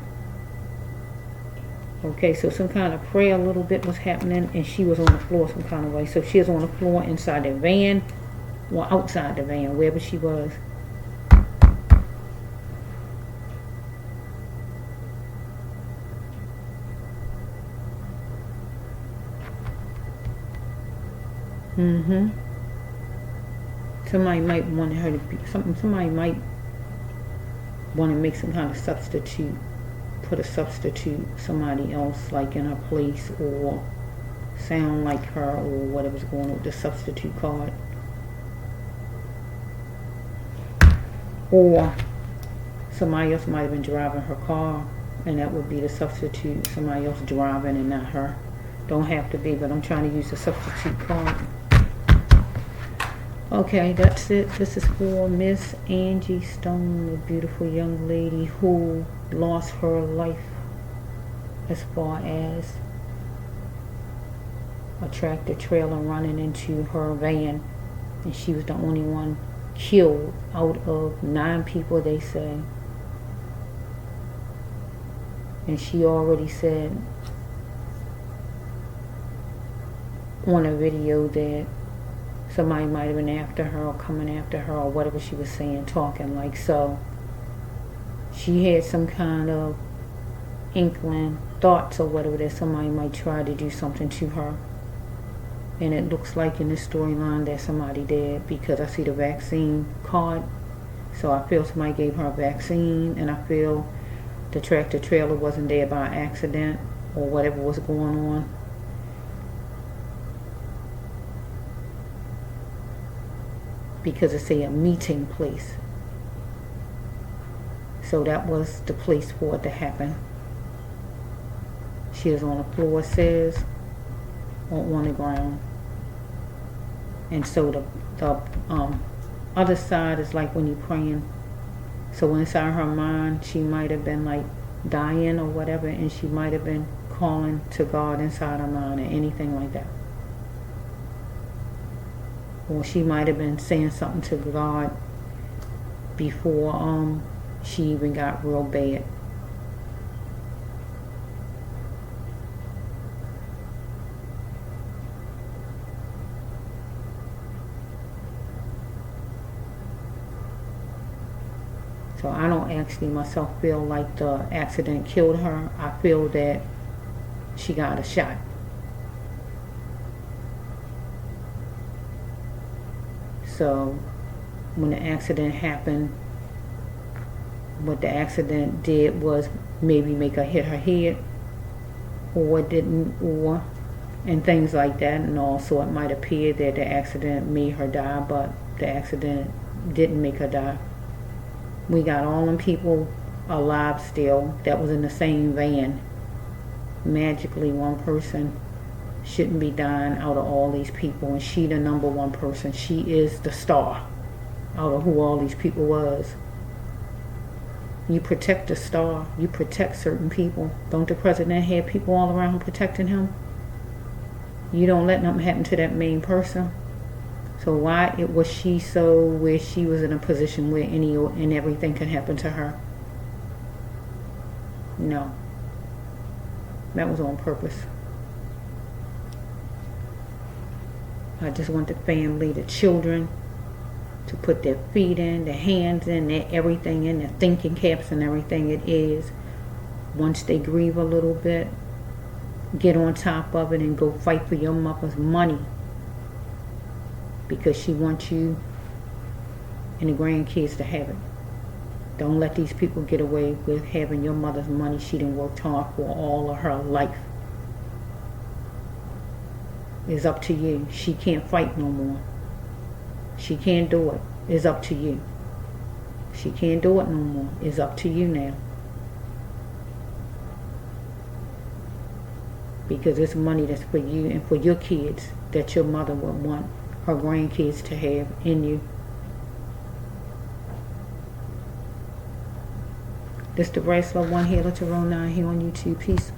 Okay, so some kind of prayer a little bit was happening, and she was on the floor some kind of way. So she was on the floor inside the van or outside the van, wherever she was. Somebody might want her to be something. Somebody might want to make some kind of substitute, put a substitute, somebody else like in her place, or sound like her, or whatever's going on with the substitute card. Or somebody else might have been driving her car, and that would be the substitute. Somebody else driving and not her. Don't have to be, but I'm trying to use the substitute card. Okay, that's it. This is for Miss Angie Stone, a beautiful young lady who lost her life as far as a tractor trailer running into her van, and she was the only one killed out of 9 people, they say. And she already said on a video that somebody might have been after her or coming after her or whatever she was saying, talking like so. She had some kind of inkling, thoughts or whatever, that somebody might try to do something to her. And it looks like in this storyline that somebody did, because I see the vaccine card. So I feel somebody gave her a vaccine, and I feel the tractor trailer wasn't there by accident or whatever was going on. Because it's a meeting place. So that was the place for it to happen. She is on the floor, it says, or on the ground. And so the other side is like when you're praying. So inside her mind, she might have been like dying or whatever, and she might have been calling to God inside her mind or anything like that. Or she might have been saying something to God before she even got real bad. So I don't actually myself feel like the accident killed her. I feel that she got a shot. So when the accident happened, what the accident did was maybe make her hit her head, or didn't, or and things like that. And also it might appear that the accident made her die, but the accident didn't make her die. We got all them people alive still that was in the same van. Magically, one person shouldn't be dying out of all these people, and she the #1 person. She is the star out of who all these people was. You protect the star. You protect certain people. Don't the president have people all around him protecting him? You don't let nothing happen to that main person. So why was she so where she was in a position where any and everything can happen to her? No. That was on purpose. I just want the family, the children, to put their feet in, their hands in, their everything in, their thinking caps and everything it is. Once they grieve a little bit, get on top of it and go fight for your mother's money. Because she wants you and the grandkids to have it. Don't let these people get away with having your mother's money she done worked hard for all of her life. It's up to you. She can't fight no more. She can't do it. It's up to you. She can't do it no more. It's up to you now. Because it's money that's for you and for your kids that your mother would want her grandkids to have in you. This the Bracelet One Healer Tarot 9 here on YouTube. Peace.